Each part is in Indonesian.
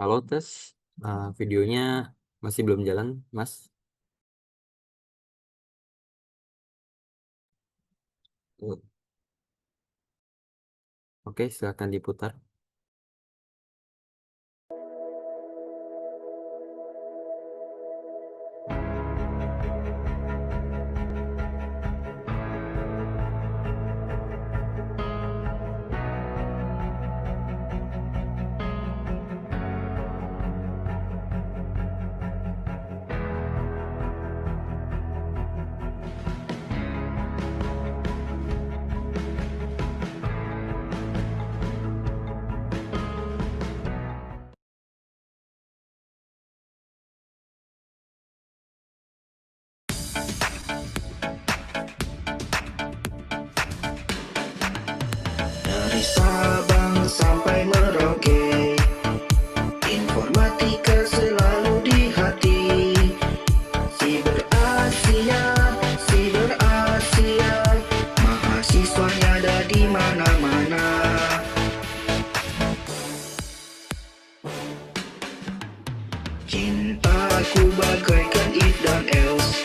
Halo tes, videonya masih belum jalan, Mas? Oke, silakan diputar. Dari Sabang sampai Merauke, informatika selalu di hati. Siber Asia, Siber Asia, mahasiswanya ada di mana-mana. Cintaku bagaikan if dan else,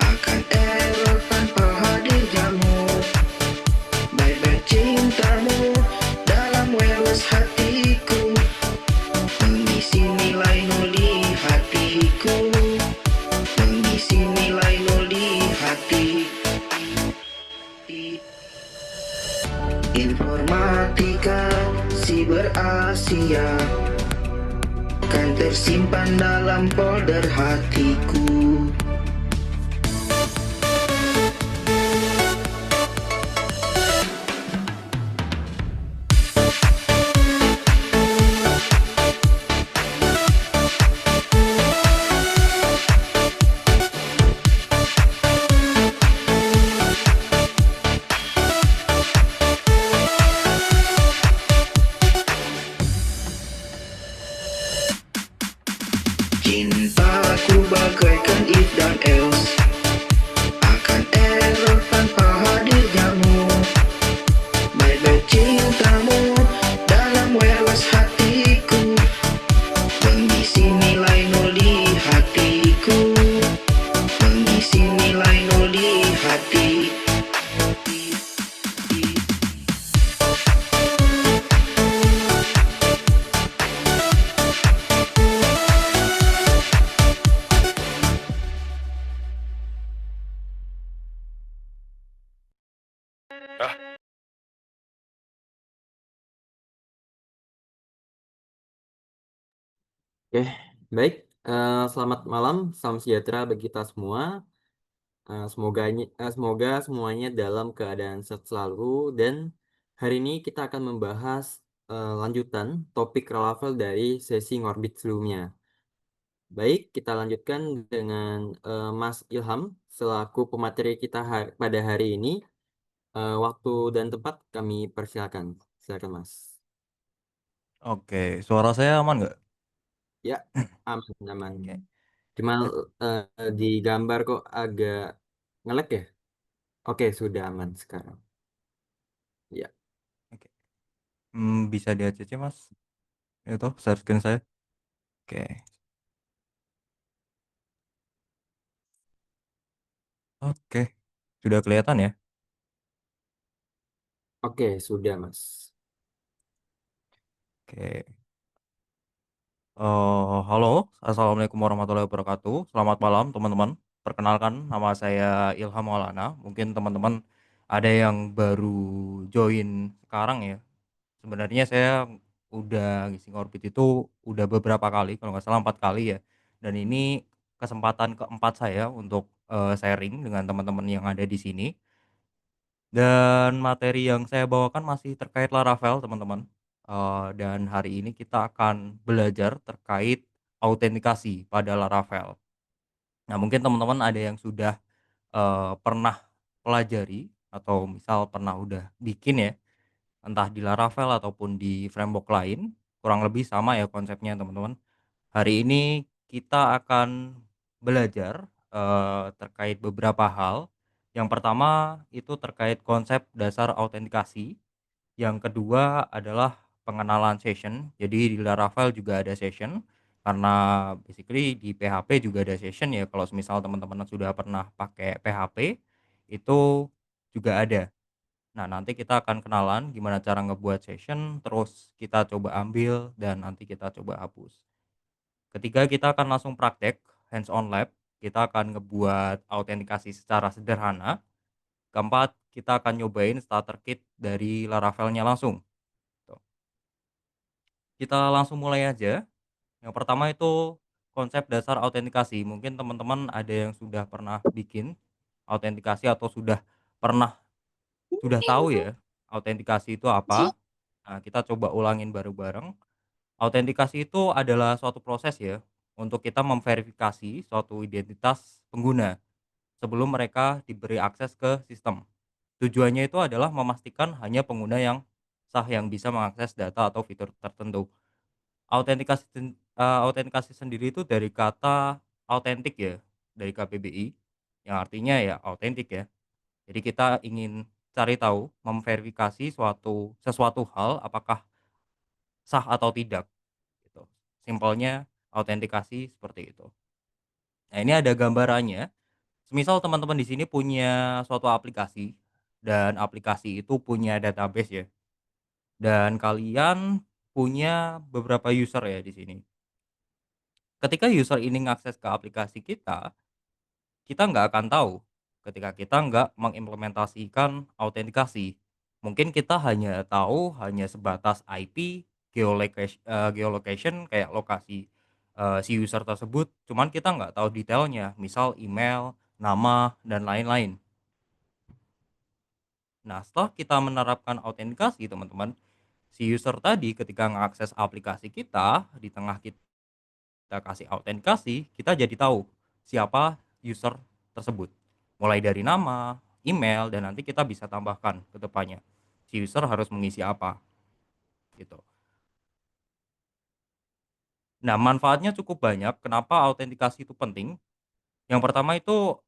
akan error tanpa hadirmu. Baik-baik cintamu dalam wireless hatiku, mengisi nilai nol di hatiku, mengisi nilai nol di hati. Informatika Siber Asia kan tersimpan dalam folder hatiku. Cintaku bagaikan if dan else, akan error tanpa hadirmu. Baik-baik cintamu dalam wireless hatiku, mengisi nilai nol di hatiku, mengisi nilai nol di hati. Oke, baik, selamat malam, salam sejahtera bagi kita semua, semoga semuanya dalam keadaan sehat selalu dan hari ini kita akan membahas, lanjutan topik Laravel dari sesi ngorbit sebelumnya. Baik, kita lanjutkan dengan, Mas Ilham selaku pemateri kita pada hari ini. Waktu dan tempat kami persilakan. Silakan, Mas. Oke, suara saya aman nggak? Ya, aman aman. Oke. Cuma, Eh, di gambar kok agak nge ya? Oke, sudah aman sekarang. Ya. oke. Bisa di-ACC, Mas, itu share screen saya? Oke. Oke, sudah kelihatan ya? Oke, sudah, Mas. Oke. Halo, assalamualaikum warahmatullahi wabarakatuh. Selamat malam, teman-teman. Perkenalkan, nama saya Ilham Maulana. Mungkin teman-teman ada yang baru join sekarang ya. Sebenarnya saya udah ngisi Ngorbit itu udah beberapa kali, kalau nggak salah 4 kali ya. Dan ini kesempatan keempat saya untuk, sharing dengan teman-teman yang ada di sini. Dan materi yang saya bawakan masih terkait Laravel, teman-teman. Dan hari ini kita akan belajar terkait autentikasi pada Laravel. Nah, mungkin teman-teman ada yang sudah, pernah pelajari atau misal pernah udah bikin ya, entah di Laravel ataupun di framework lain, kurang lebih sama ya konsepnya, teman-teman. Hari ini kita akan belajar, terkait beberapa hal. Yang pertama itu terkait konsep dasar autentikasi, yang kedua adalah pengenalan session. Jadi di Laravel juga ada session, karena basically di PHP juga ada session ya, kalau semisal teman-teman sudah pernah pakai PHP, itu juga ada. Nah, nanti kita akan kenalan gimana cara ngebuat session, terus kita coba ambil dan nanti kita coba hapus. Ketiga, kita akan langsung praktek, hands on lab, kita akan ngebuat autentikasi secara sederhana. Keempat, kita akan nyobain starter kit dari Laravelnya langsung. Tuh. Kita langsung mulai aja. Yang pertama itu konsep dasar autentikasi. Mungkin teman-teman ada yang sudah pernah bikin autentikasi atau sudah tahu ya autentikasi itu apa. Nah, kita coba ulangin bareng-bareng. Autentikasi itu adalah suatu proses ya untuk kita memverifikasi suatu identitas pengguna sebelum mereka diberi akses ke sistem. Tujuannya itu adalah memastikan hanya pengguna yang sah yang bisa mengakses data atau fitur tertentu. Autentikasi sendiri itu dari kata autentik ya, dari KBBI, yang artinya ya autentik ya. Jadi kita ingin cari tahu, memverifikasi sesuatu hal apakah sah atau tidak, gitu. Simpelnya autentikasi seperti itu. Nah, ini ada gambarannya. Semisal teman-teman di sini punya suatu aplikasi dan aplikasi itu punya database ya, dan kalian punya beberapa user ya di sini. Ketika user ini ngakses ke aplikasi kita nggak akan tahu ketika kita nggak mengimplementasikan autentikasi. Mungkin kita hanya sebatas IP, geolocation kayak lokasi si user tersebut, cuman kita nggak tahu detailnya, misal email, nama, dan lain-lain. Nah, setelah kita menerapkan autentikasi, teman-teman, si user tadi ketika mengakses aplikasi kita, di tengah kita kasih autentikasi, kita jadi tahu siapa user tersebut. Mulai dari nama, email, dan nanti kita bisa tambahkan ke depannya. Si user harus mengisi apa, gitu. Nah, manfaatnya cukup banyak. Kenapa autentikasi itu penting? Yang pertama itu,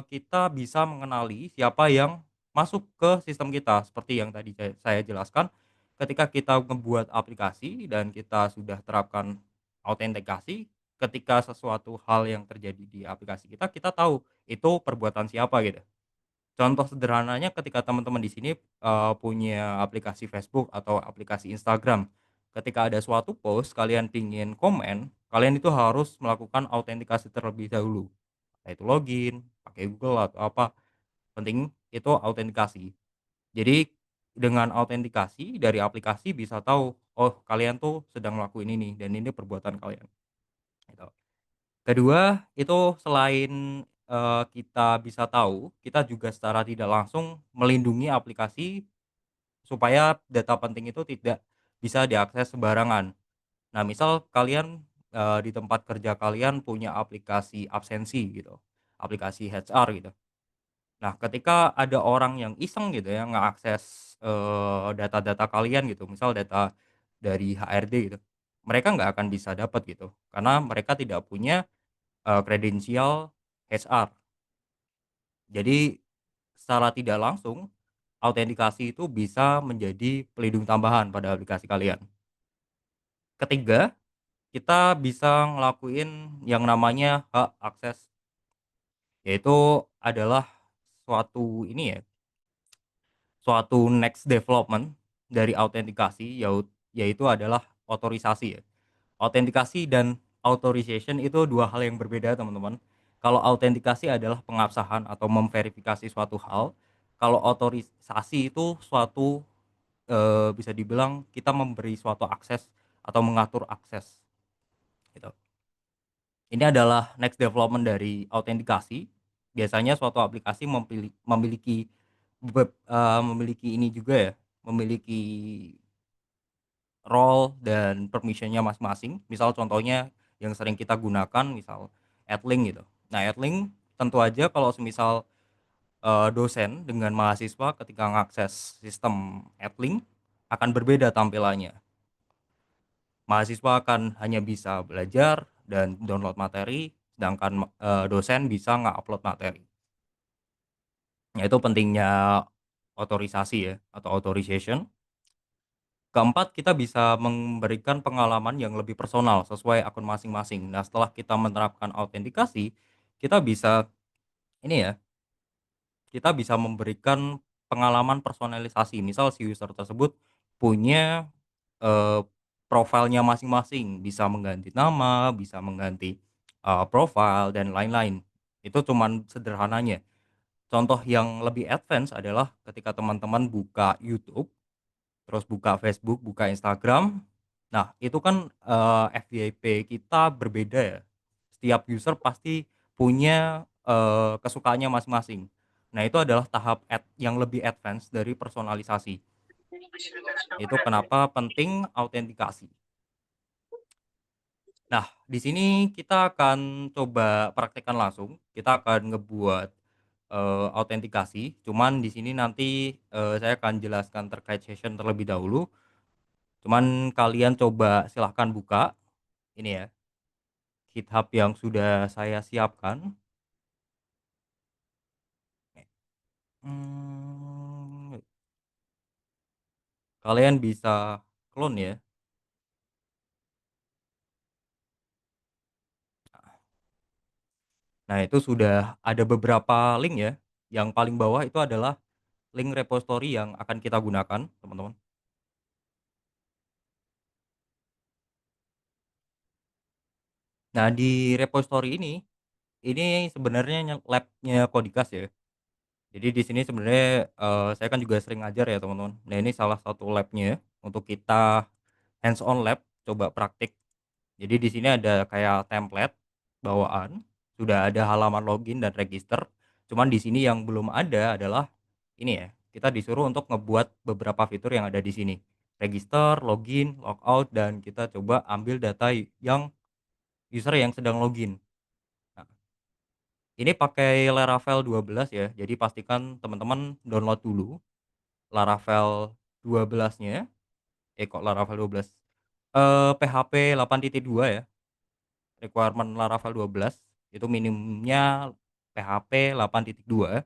kita bisa mengenali siapa yang masuk ke sistem kita. Seperti yang tadi saya jelaskan, ketika kita membuat aplikasi dan kita sudah terapkan autentikasi, ketika sesuatu hal yang terjadi di aplikasi kita tahu itu perbuatan siapa gitu. Contoh sederhananya ketika teman-teman di sini, punya aplikasi Facebook atau aplikasi Instagram. Ketika ada suatu post kalian pingin komen, kalian itu harus melakukan autentikasi terlebih dahulu. Entah itu login, pakai Google atau apa, penting itu autentikasi. Jadi dengan autentikasi dari aplikasi bisa tahu, oh kalian tuh sedang ngelakuin ini dan ini perbuatan kalian, gitu. Kedua, itu selain, kita bisa tahu, kita juga secara tidak langsung melindungi aplikasi supaya data penting itu tidak bisa diakses sembarangan. Nah, misal kalian, di tempat kerja kalian punya aplikasi absensi gitu, aplikasi HR gitu. Nah, ketika ada orang yang iseng gitu ya ngeakses, data-data kalian gitu, misal data dari HRD gitu, mereka nggak akan bisa dapat gitu, karena mereka tidak punya kredensial HR. Jadi secara tidak langsung autentikasi itu bisa menjadi pelindung tambahan pada aplikasi kalian. Ketiga, kita bisa ngelakuin yang namanya hak akses, yaitu adalah suatu ini ya, suatu next development dari autentikasi yaitu adalah otorisasi ya. Autentikasi dan authorization itu dua hal yang berbeda, teman-teman. Kalau autentikasi adalah pengabsahan atau memverifikasi suatu hal, kalau otorisasi itu suatu, bisa dibilang kita memberi suatu akses atau mengatur akses, gitu. Ini adalah next development dari autentikasi. Biasanya suatu aplikasi memiliki ini juga ya, memiliki role dan permission-nya masing-masing. Misal contohnya yang sering kita gunakan misal Adlink gitu. Nah, Adlink tentu aja kalau semisal, dosen dengan mahasiswa ketika mengakses sistem Adlink akan berbeda tampilannya. Mahasiswa akan hanya bisa belajar dan download materi, sedangkan, dosen bisa nge-upload materi. Nah, itu pentingnya otorisasi ya atau authorization. Keempat, kita bisa memberikan pengalaman yang lebih personal sesuai akun masing-masing. Nah, setelah kita menerapkan autentikasi, kita bisa ini ya, kita bisa memberikan pengalaman personalisasi. Misal si user tersebut punya eh, profilnya masing-masing, bisa mengganti nama, bisa mengganti profile dan lain-lain. Itu cuman sederhananya. Contoh yang lebih advance adalah ketika teman-teman buka YouTube, terus buka Facebook, buka Instagram. Nah, itu kan FYP kita berbeda ya. Setiap user pasti punya kesukaannya masing-masing. Nah, itu adalah tahap yang lebih advance dari personalisasi. Itu kenapa penting autentikasi. Nah, di sini kita akan coba praktekkan langsung. Kita akan ngebuat autentikasi. Cuman di sini nanti saya akan jelaskan terkait session terlebih dahulu. Cuman kalian coba silahkan buka ini ya, GitHub yang sudah saya siapkan. Hmm, kalian bisa clone ya. Nah, itu sudah ada beberapa link ya. Yang paling bawah itu adalah link repository yang akan kita gunakan, teman-teman. Nah, di repository ini sebenarnya labnya Kodikas ya. Jadi di sini sebenarnya saya kan juga sering ngajar ya, teman-teman. Nah, ini salah satu labnya untuk kita hands on lab, coba praktik. Jadi di sini ada kayak template bawaan, sudah ada halaman login dan register. Cuman di sini yang belum ada adalah ini ya. Kita disuruh untuk ngebuat beberapa fitur yang ada di sini. Register, login, logout, dan kita coba ambil data yang user yang sedang login. Nah, ini pakai Laravel 12 ya. Jadi pastikan teman-teman download dulu Laravel 12-nya. Kok Laravel 12? PHP 8.2 ya. Requirement Laravel 12 itu minimumnya PHP 8.2.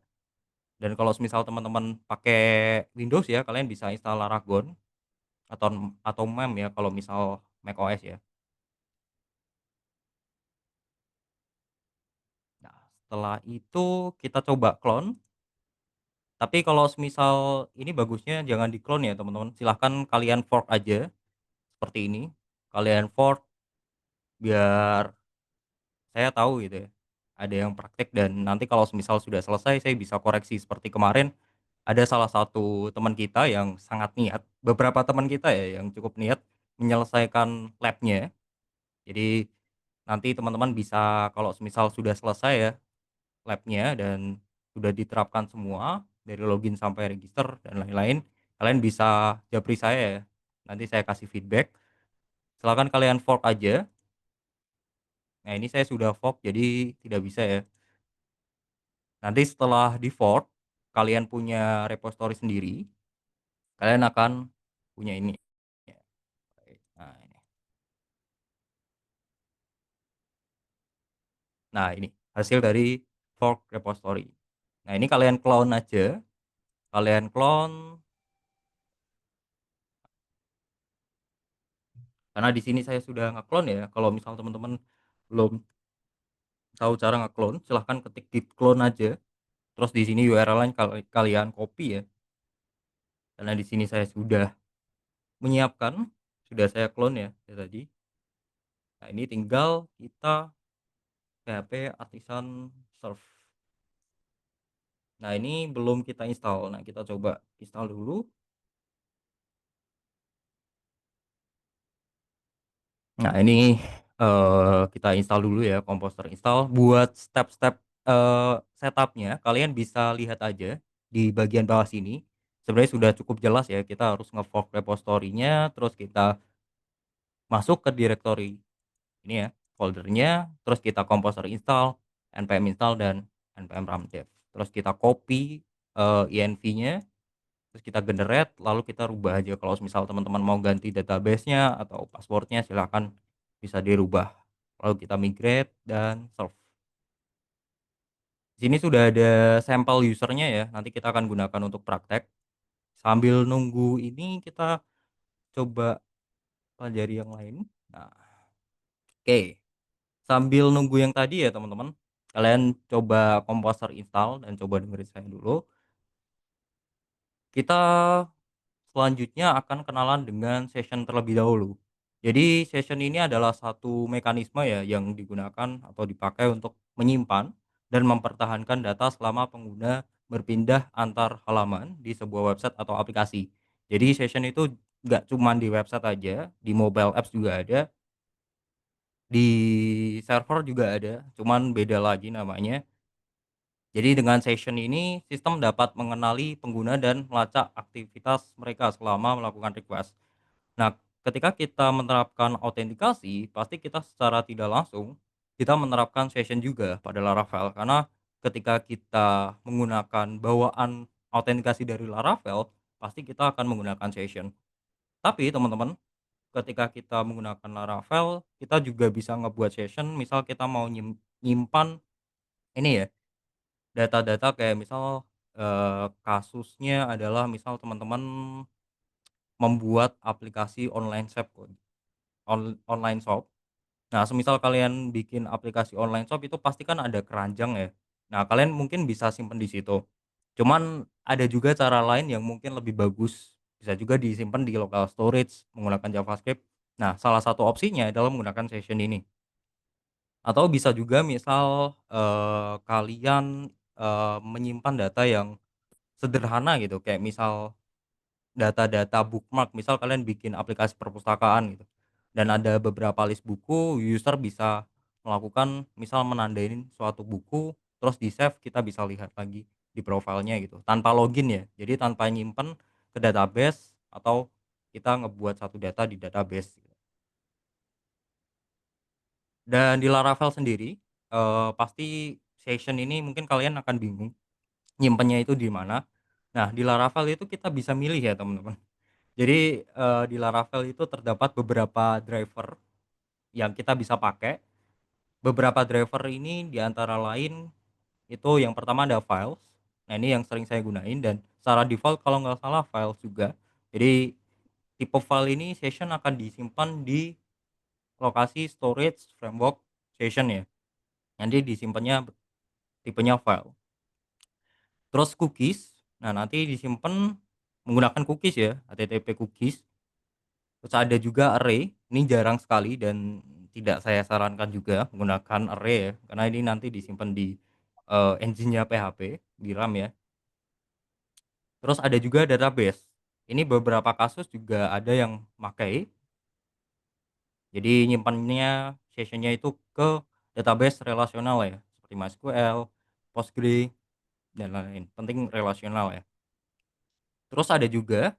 Dan kalau misal teman-teman pakai Windows ya, kalian bisa install Laragon atau MEM ya kalau misal macOS ya. Nah, setelah itu kita coba clone. Tapi kalau misal ini bagusnya jangan di clone ya, teman-teman. Silahkan kalian fork aja seperti ini. Kalian fork biar saya tahu gitu ya. Ada yang praktek dan nanti kalau misal sudah selesai saya bisa koreksi seperti kemarin. Ada salah satu teman kita yang sangat niat, beberapa teman kita ya yang cukup niat menyelesaikan labnya. Jadi nanti teman-teman bisa kalau misal sudah selesai ya labnya dan sudah diterapkan semua dari login sampai register dan lain-lain, kalian bisa japri saya ya. Nanti saya kasih feedback. Silakan kalian fork aja. Nah, ini saya sudah fork jadi tidak bisa ya. Nanti setelah di fork, kalian punya repository sendiri, kalian akan punya ini. Nah, ini. Nah, ini hasil dari fork repository. Nah, ini kalian clone aja. Kalian clone karena di sini saya sudah nge-clone ya. Kalau misal teman-teman belum tahu cara nge-clone, silahkan ketik git clone aja. Terus di sini URL-nya kalian copy ya. Karena di sini saya sudah menyiapkan, sudah saya clone ya, tadi. Nah, ini tinggal kita PHP artisan serve. Nah, ini belum kita install. Nah, kita coba install dulu. Nah, ini kita install dulu ya, Composer install. Buat step-step setupnya, kalian bisa lihat aja di bagian bawah sini. Sebenarnya sudah cukup jelas ya, kita harus nge-fork repository-nya, terus kita masuk ke directory ini ya, foldernya, terus kita Composer install, npm install, dan npm run dev. Terus kita copy env-nya, terus kita generate, lalu kita rubah aja. Kalau misal teman-teman mau ganti database-nya atau passwordnya, silahkan bisa dirubah. Lalu kita migrate dan serve. Di sini sudah ada sampel usernya ya, nanti kita akan gunakan untuk praktek. Sambil nunggu ini kita coba pelajari yang lain. Nah, oke. Sambil nunggu yang tadi ya teman-teman, kalian coba Composer install dan coba dengerin saya dulu. Kita selanjutnya akan kenalan dengan session terlebih dahulu. Jadi session ini adalah satu mekanisme ya yang digunakan atau dipakai untuk menyimpan dan mempertahankan data selama pengguna berpindah antar halaman di sebuah website atau aplikasi. Jadi session itu nggak cuma di website aja, di mobile apps juga ada, di server juga ada, cuman beda lagi namanya. Jadi dengan session ini, sistem dapat mengenali pengguna dan melacak aktivitas mereka selama melakukan request. Nah, ketika kita menerapkan autentikasi, pasti kita secara tidak langsung kita menerapkan session juga pada Laravel karena ketika kita menggunakan bawaan autentikasi dari Laravel, pasti kita akan menggunakan session. Tapi teman-teman, ketika kita menggunakan Laravel, kita juga bisa ngebuat session, misal kita mau nyimpan ini ya, data-data kayak misal kasusnya adalah misal teman-teman membuat aplikasi online shop online shop. Nah, semisal kalian bikin aplikasi online shop itu pasti kan ada keranjang ya. Nah, kalian mungkin bisa simpen di situ. Cuman ada juga cara lain yang mungkin lebih bagus. Bisa juga disimpan di local storage menggunakan JavaScript. Nah, salah satu opsinya adalah menggunakan session ini. Atau bisa juga misal, kalian, menyimpan data yang sederhana gitu, kayak misal data-data bookmark, misal kalian bikin aplikasi perpustakaan gitu, dan ada beberapa list buku, user bisa melakukan misal menandain suatu buku, terus di-save, kita bisa lihat lagi di profilnya gitu, tanpa login ya. Jadi tanpa nyimpen ke database atau kita ngebuat satu data di database gitu. Dan di Laravel sendiri, pasti session ini mungkin kalian akan bingung nyimpennya itu di mana. Nah, di Laravel itu kita bisa milih ya teman-teman. Jadi, di Laravel itu terdapat beberapa driver yang kita bisa pakai. Beberapa driver ini di antara lain itu yang pertama ada files. Nah, ini yang sering saya gunain dan secara default kalau nggak salah files juga. Jadi tipe file ini session akan disimpan di lokasi storage framework session ya. Nanti disimpannya tipenya file. Terus cookies, nah nanti disimpan menggunakan cookies ya, HTTP cookies. Terus ada juga array, ini jarang sekali dan tidak saya sarankan juga menggunakan array ya, karena ini nanti disimpan di, engine-nya PHP, di RAM ya. Terus ada juga database, ini beberapa kasus juga ada yang pakai, jadi nyimpannya session-nya itu ke database relasional ya, seperti MySQL, Postgre, dan lain-lain, penting relasional ya. Terus ada juga,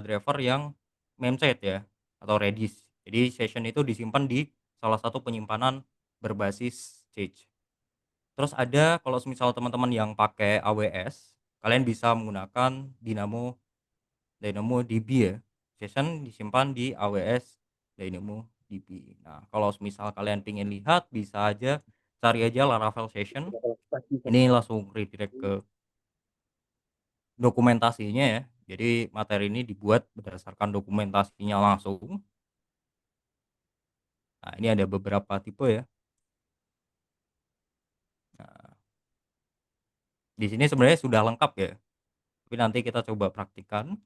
driver yang memcached ya atau Redis. Jadi session itu disimpan di salah satu penyimpanan berbasis cache. Terus ada kalau semisal teman-teman yang pakai AWS, kalian bisa menggunakan DynamoDB ya. Session disimpan di AWS DynamoDB. Nah, kalau semisal kalian pengen lihat bisa aja cari aja Laravel session. Ini langsung redirect ke dokumentasinya ya. Jadi materi ini dibuat berdasarkan dokumentasinya langsung. Nah, ini ada beberapa tipe ya. Nah, di sini sebenarnya sudah lengkap ya. Tapi nanti kita coba praktikan.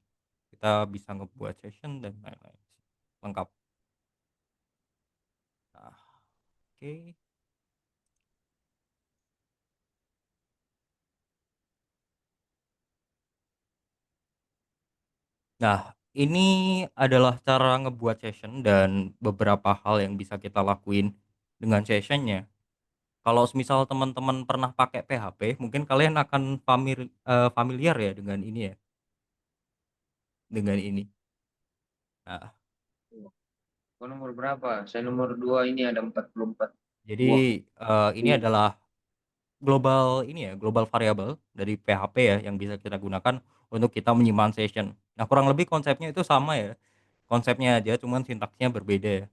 Kita bisa ngebuat session dan lain-lain. Lengkap. Nah, oke. Nah, ini adalah cara ngebuat session dan beberapa hal yang bisa kita lakuin dengan sessionnya. Kalau semisal teman-teman pernah pakai PHP, mungkin kalian akan familiar ya dengan ini ya, dengan ini. Nah, Kau nomor berapa? Saya nomor 2 ini ada 44 buah. jadi, ini adalah global variable dari PHP ya yang bisa kita gunakan untuk kita menyimpan session. Nah, kurang lebih konsepnya itu sama ya, konsepnya aja cuman sintaksnya berbeda ya.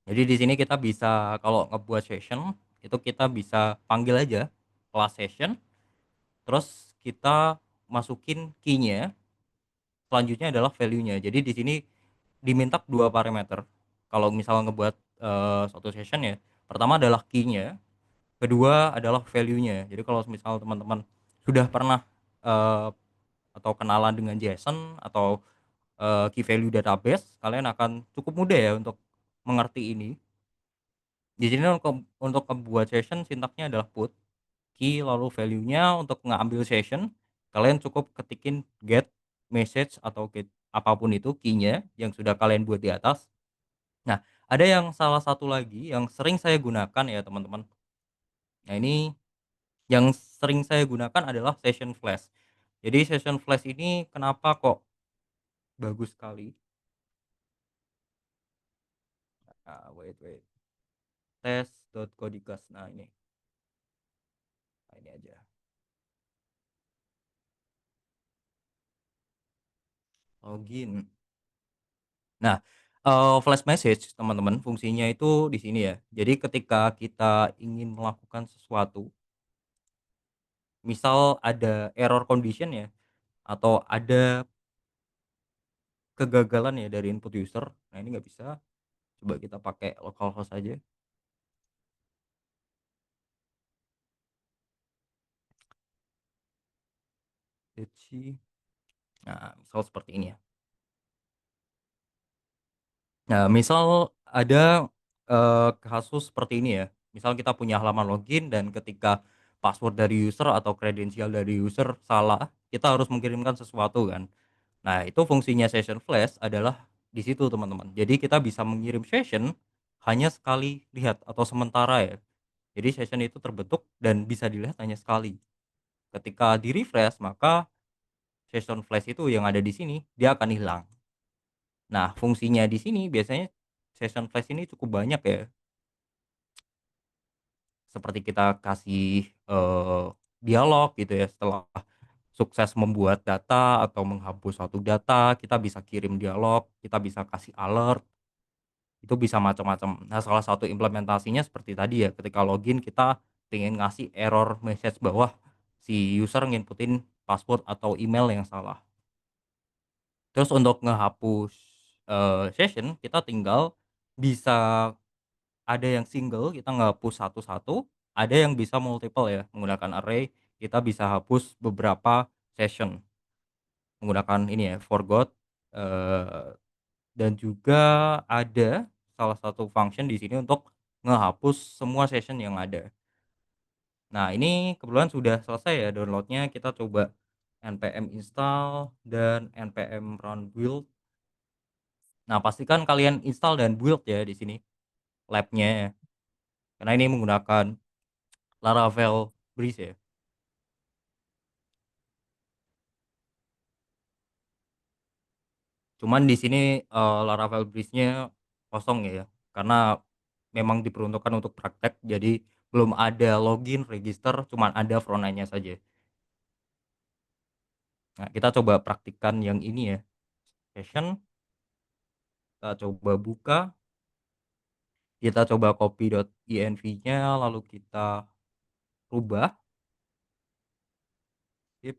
Jadi di sini kita bisa kalau ngebuat session, itu kita bisa panggil aja class session, terus kita masukin key-nya, selanjutnya adalah value-nya. Jadi di sini diminta 2 parameter. Kalau misalnya ngebuat, suatu session ya, pertama adalah key-nya, kedua adalah value-nya. Jadi kalau misal teman-teman sudah pernah, eee, atau kenalan dengan JSON atau, key value database, kalian akan cukup mudah ya untuk mengerti ini. Di sini untuk membuat session sintaksnya adalah put, key lalu value-nya. Untuk ngambil session, kalian cukup ketikin get, message, atau get apapun itu key-nya yang sudah kalian buat di atas. Nah, ada yang salah satu lagi yang sering saya gunakan ya teman-teman. Nah, ini yang sering saya gunakan adalah session flash. Jadi session flash ini kenapa kok bagus sekali? Wait. Tes.codicast. Nah, ini aja. Login. Nah, flash message teman-teman fungsinya itu di sini ya. Jadi ketika kita ingin melakukan sesuatu, misal ada error condition ya, atau ada kegagalan ya dari input user. Nah, ini nggak bisa. Coba kita pakai localhost aja. Etsy. Nah, misal seperti ini ya. Nah, misal ada, kasus seperti ini ya. Misal kita punya halaman login dan ketika password dari user atau kredensial dari user salah, kita harus mengirimkan sesuatu kan. Nah, itu fungsinya session flash adalah di situ, teman-teman. Jadi kita bisa mengirim session hanya sekali lihat atau sementara ya. Jadi session itu terbentuk dan bisa dilihat hanya sekali. Ketika di-refresh, maka session flash itu yang ada di sini dia akan hilang. Nah, fungsinya di sini biasanya session flash ini cukup banyak ya. Seperti kita kasih, dialog gitu ya setelah sukses membuat data atau menghapus suatu data, kita bisa kirim dialog, kita bisa kasih alert. Itu bisa macam-macam. Nah, salah satu implementasinya seperti tadi ya, ketika login kita pengen ngasih error message bahwa si user nginputin password atau email yang salah. Terus untuk ngehapus, session, kita tinggal bisa ada yang single, kita ngehapus satu-satu, ada yang bisa multiple ya, menggunakan array, kita bisa hapus beberapa session menggunakan ini ya, forgot, eee dan juga ada salah satu function di sini untuk ngehapus semua session yang ada. Nah, ini kebetulan sudah selesai ya downloadnya. Kita coba npm install dan npm run build. Nah, pastikan kalian install dan build ya di sini labnya ya. Karena ini menggunakan Laravel Breeze ya. Cuman di sini, Laravel Breeze-nya kosong ya, karena memang diperuntukkan untuk praktek, jadi belum ada login, register, cuman ada front end-nya saja. Nah, kita coba praktikkan yang ini ya, session, kita coba buka, kita coba copy.env-nya, lalu kita rubah, sip.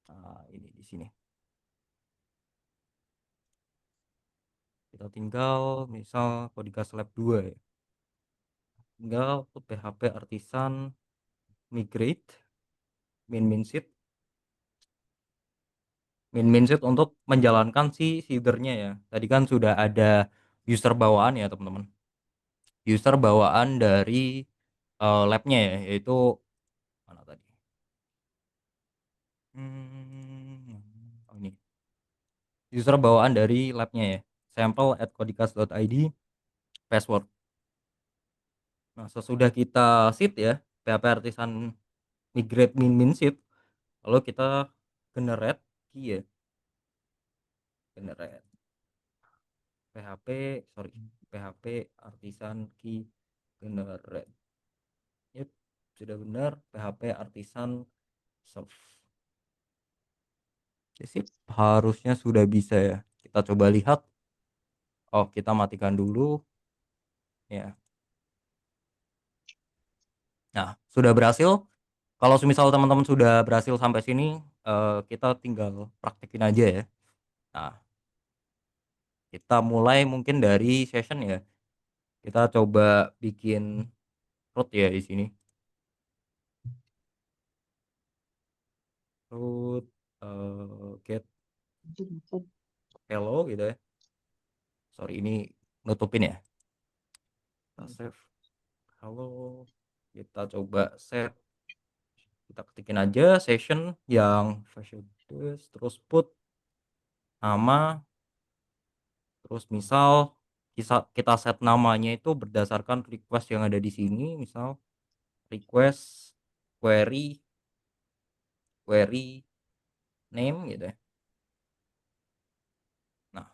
Nah, ini di sini. Kita tinggal misal Codicast Lab 2 ya, tinggal php artisan migrate min seed untuk menjalankan si seeder-nya ya. Tadi kan sudah ada user bawaan ya, teman-teman. User bawaan dari, lab-nya ya, yaitu mana tadi? Oh ini. User bawaan dari lab-nya ya, sample@codicast.id, password. Nah, sesudah kita seed ya, PHP Artisan migrate min seed, lalu kita generate key ya, generate PHP PHP Artisan key generate. Yep, sudah benar, PHP Artisan serve. Oke, sip, harusnya sudah bisa ya. Kita coba lihat. Oh, kita matikan dulu ya. Nah, sudah berhasil. Kalau semisal teman-teman sudah berhasil sampai sini, kita tinggal praktekin aja ya. Nah, kita mulai mungkin dari session ya. Kita coba bikin root ya di sini. Root get hello gitu ya. Sorry, ini nutupin ya. Kita save hello. Kita coba set. Kita ketikin aja session yang version terus put nama, terus misal kita set namanya itu berdasarkan request yang ada di sini, misal request query name gitu ya. Nah,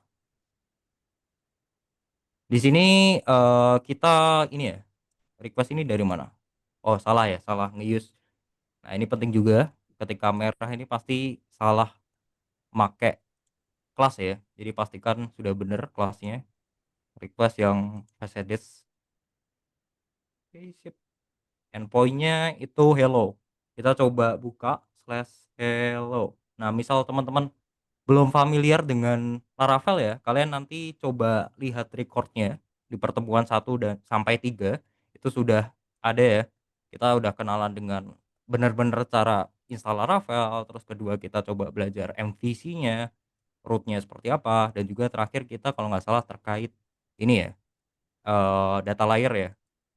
di sini kita ini ya, request ini dari mana? Oh, salah ya, salah nge-use. Nah, ini penting juga, ketika merah ini pasti salah make kelas ya. Jadi pastikan sudah benar kelasnya. Request yang facades. Oke, sip. Endpointnya itu hello. Kita coba buka /hello. Nah, misal teman-teman belum familiar dengan Laravel ya, kalian nanti coba lihat recordnya di pertemuan 1 dan sampai 3 itu sudah ada ya. Kita udah kenalan dengan benar-benar cara install Laravel, terus kedua kita coba belajar MVC-nya, root-nya seperti apa, dan juga terakhir kita kalau nggak salah terkait ini ya, data layer ya,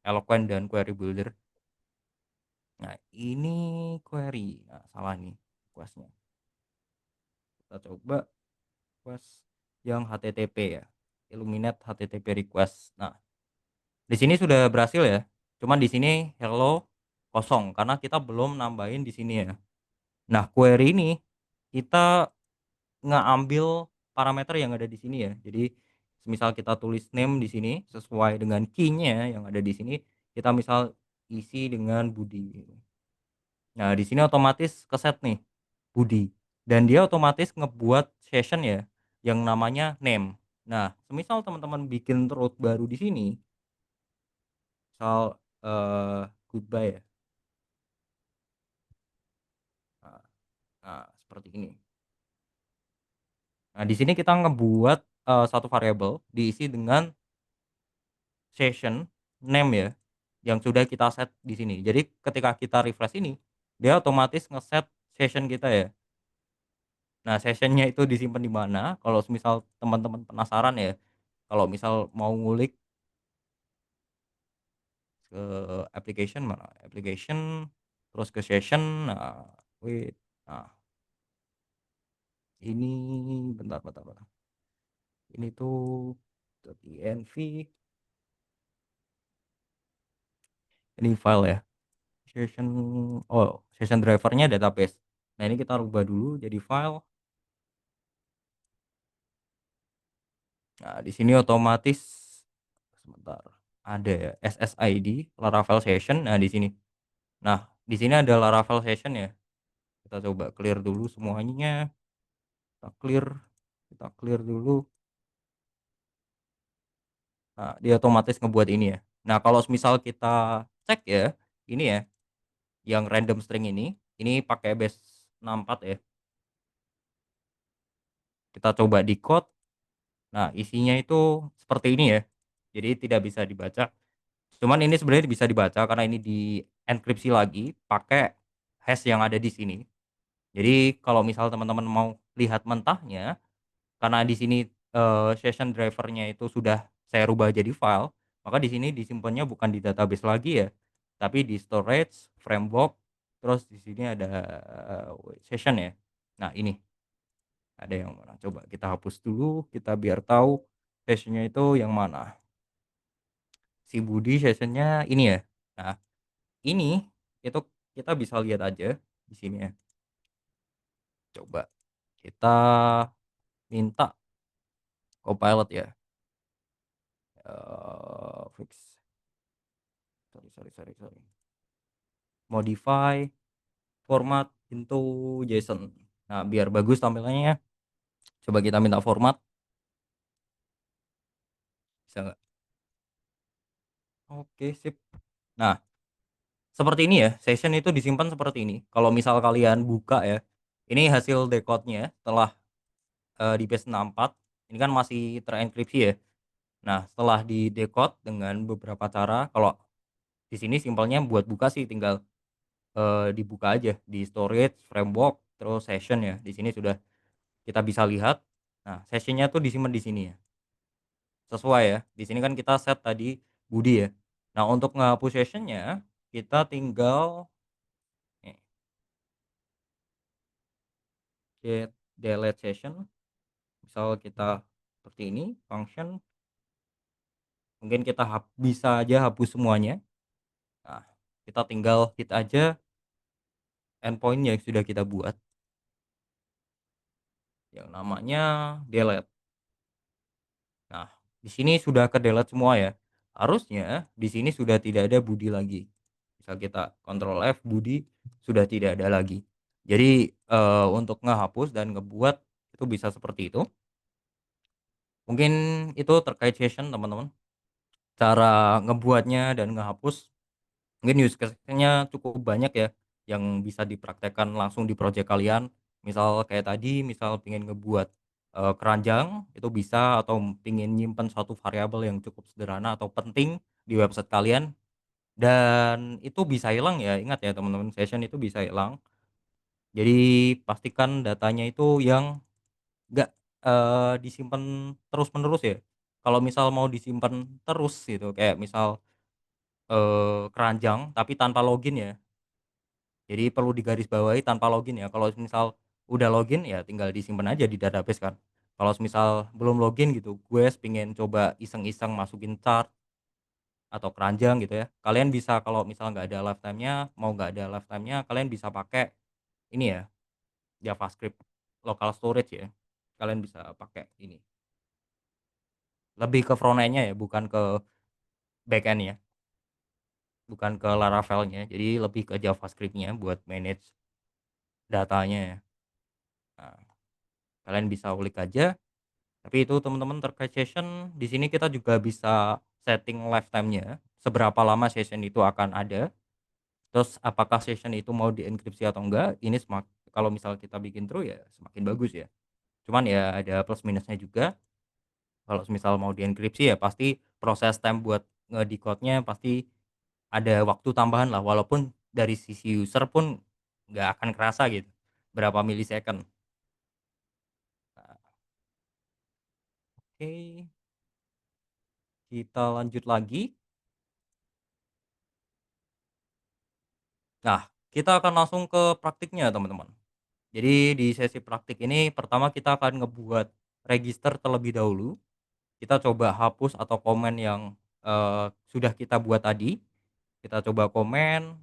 Eloquent dan Query Builder. Nah, ini query. Nah, salah nih request-nya. Kita coba request yang HTTP ya. Illuminate HTTP request. Nah, di sini sudah berhasil ya. Cuman di sini hello kosong karena kita belum nambahin di sini ya. Nah, query ini kita ngambil parameter yang ada di sini ya. Jadi, misal kita tulis name di sini sesuai dengan key-nya yang ada di sini, kita misal isi dengan Budi. Nah, di sini otomatis keset nih Budi, dan dia otomatis ngebuat session ya yang namanya name. Nah, semisal teman-teman bikin root baru di sini, misal goodbye ya. Nah, nah, seperti ini. Nah, di sini kita ngebuat satu variabel diisi dengan session name ya yang sudah kita set di sini. Jadi ketika kita refresh ini, dia otomatis ngeset session kita ya. Nah, sessionnya itu disimpan di mana? Kalau misal teman-teman penasaran ya, kalau misal mau ngulik ke application mana? Application, terus ke session. Nah, wait. Nah, ini bentar. Ini tuh .env. Ini file ya. Session, oh, session drivernya database. Nah, ini kita rubah dulu jadi file. Nah, di sini otomatis sebentar. Ada ya, SSID Laravel session. Nah, di sini. Nah, di sini ada Laravel session ya. Kita coba clear dulu semuanya. Kita clear dulu. Nah, dia otomatis ngebuat ini ya. Nah, kalau misal kita cek ya, ini ya, yang random string ini pakai base 64 ya. Kita coba di code. Nah, isinya itu seperti ini ya. Jadi tidak bisa dibaca. Cuman ini sebenarnya bisa dibaca karena ini di enkripsi lagi pakai hash yang ada di sini. Jadi kalau misal teman-teman mau lihat mentahnya, karena di sini session drivernya itu sudah saya rubah jadi file, maka di sini disimpannya bukan di database lagi ya, tapi di storage, framework, terus di sini ada session ya. Nah, ini ada yang mana? Coba kita hapus dulu, kita biar tahu sessionnya itu yang mana. Si Budi sessionnya ini ya. Nah, ini itu kita bisa lihat aja di sini ya. Coba kita minta Copilot ya. Fix. Sorry. Modify format into JSON. Nah, biar bagus tampilannya, coba kita minta format. Bisa nggak? Oke, sip. Nah, seperti ini ya, session itu disimpan seperti ini. Kalau misal kalian buka ya, ini hasil decode-nya setelah di base 64, ini kan masih terenkripsi ya. Nah, setelah di decode dengan beberapa cara, kalau di sini simpelnya buat buka sih tinggal dibuka aja di storage, framework, terus session ya. Di sini sudah kita bisa lihat. Nah, sessionnya tuh disimpan di sini ya. Sesuai ya. Di sini kan kita set tadi Budi ya. Nah, untuk ngehapus sessionnya kita tinggal nih, get delete session. Misal kita seperti ini, function mungkin kita bisa aja hapus semuanya. Nah, kita tinggal hit aja endpoint yang sudah kita buat yang namanya delete. Nah, di sini sudah ke-delete semua ya. Harusnya di sini sudah tidak ada Budi lagi. Bisa kita Ctrl F, Budi sudah tidak ada lagi. Jadi untuk ngehapus dan ngebuat itu bisa seperti itu. Mungkin itu terkait session teman-teman. Cara ngebuatnya dan ngehapus mungkin use case-nya cukup banyak ya yang bisa dipraktekkan langsung di project kalian. Misal kayak tadi, misal pengen ngebuat keranjang itu bisa, atau pengen nyimpen suatu variabel yang cukup sederhana atau penting di website kalian, dan itu bisa hilang ya. Ingat ya teman-teman, session itu bisa hilang. Jadi pastikan datanya itu yang nggak disimpan terus-menerus ya. Kalau misal mau disimpan terus gitu, kayak misal keranjang tapi tanpa login ya. Jadi perlu digarisbawahi tanpa login ya. Kalau misal udah login ya tinggal disimpan aja di database kan. Kalau misal belum login gitu, gue pengen coba iseng-iseng masukin chart atau keranjang gitu ya. Kalian bisa, kalau misal nggak ada lifetime-nya, mau nggak ada lifetime-nya, kalian bisa pakai ini ya, JavaScript local storage ya. Kalian bisa pakai ini. Lebih ke front end-nya ya, bukan ke back end ya. Bukan ke Laravel-nya. Jadi lebih ke JavaScript-nya buat manage datanya ya. Nah, kalian bisa ulik aja. Tapi itu teman-teman terkait session, di sini kita juga bisa setting lifetime-nya, seberapa lama session itu akan ada. Terus apakah session itu mau dienkripsi atau enggak? Ini kalau misal kita bikin true ya semakin bagus ya. Cuman ya ada plus minusnya juga. Kalau misal mau dienkripsi ya pasti proses time buat ngedecode-nya pasti ada waktu tambahan lah, walaupun dari sisi user pun nggak akan kerasa gitu. Berapa milisecond. Nah, oke, kita lanjut lagi. Nah, kita akan langsung ke praktiknya, teman-teman. Jadi di sesi praktik ini pertama kita akan ngebuat register terlebih dahulu. Kita coba hapus atau komen yang sudah kita buat tadi. Kita coba komen,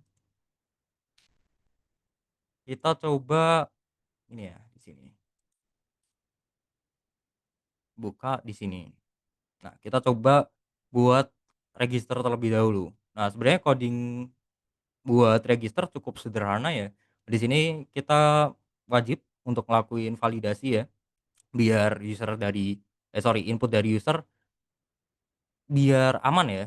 kita coba ini ya di sini. Buka di sini. Nah, kita coba buat register terlebih dahulu. Nah, sebenarnya coding buat register cukup sederhana ya. Di sini kita wajib untuk ngelakuin validasi ya, biar input dari user biar aman ya.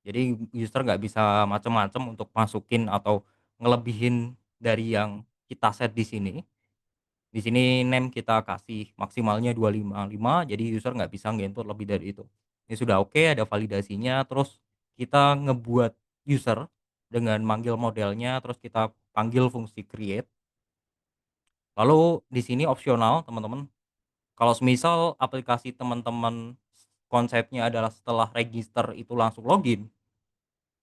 Jadi user nggak bisa macam-macam untuk masukin atau ngelebihin dari yang kita set di sini. Di sini name kita kasih maksimalnya 255, jadi user nggak bisa nginput lebih dari itu. Ini sudah oke, ada validasinya, terus kita ngebuat user dengan manggil modelnya, terus kita panggil fungsi create. Lalu di sini opsional teman-teman, kalau semisal aplikasi teman-teman konsepnya adalah setelah register itu langsung login,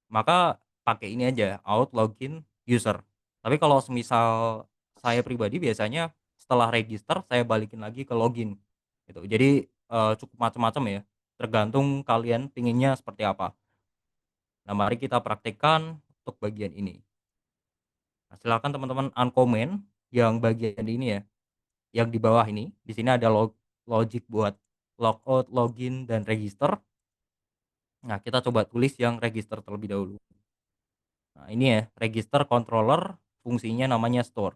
maka pakai ini aja, out login user. Tapi kalau semisal saya pribadi biasanya setelah register saya balikin lagi ke login gitu. Jadi cukup macam-macam ya, tergantung kalian pinginnya seperti apa. Nah, mari kita praktekkan untuk bagian ini. Nah, silakan teman-teman uncomment yang bagian ini ya, yang di bawah ini. Di sini ada logic buat logout, login, dan register. Nah, kita coba tulis yang register terlebih dahulu. Nah, ini ya, register controller, fungsinya namanya store.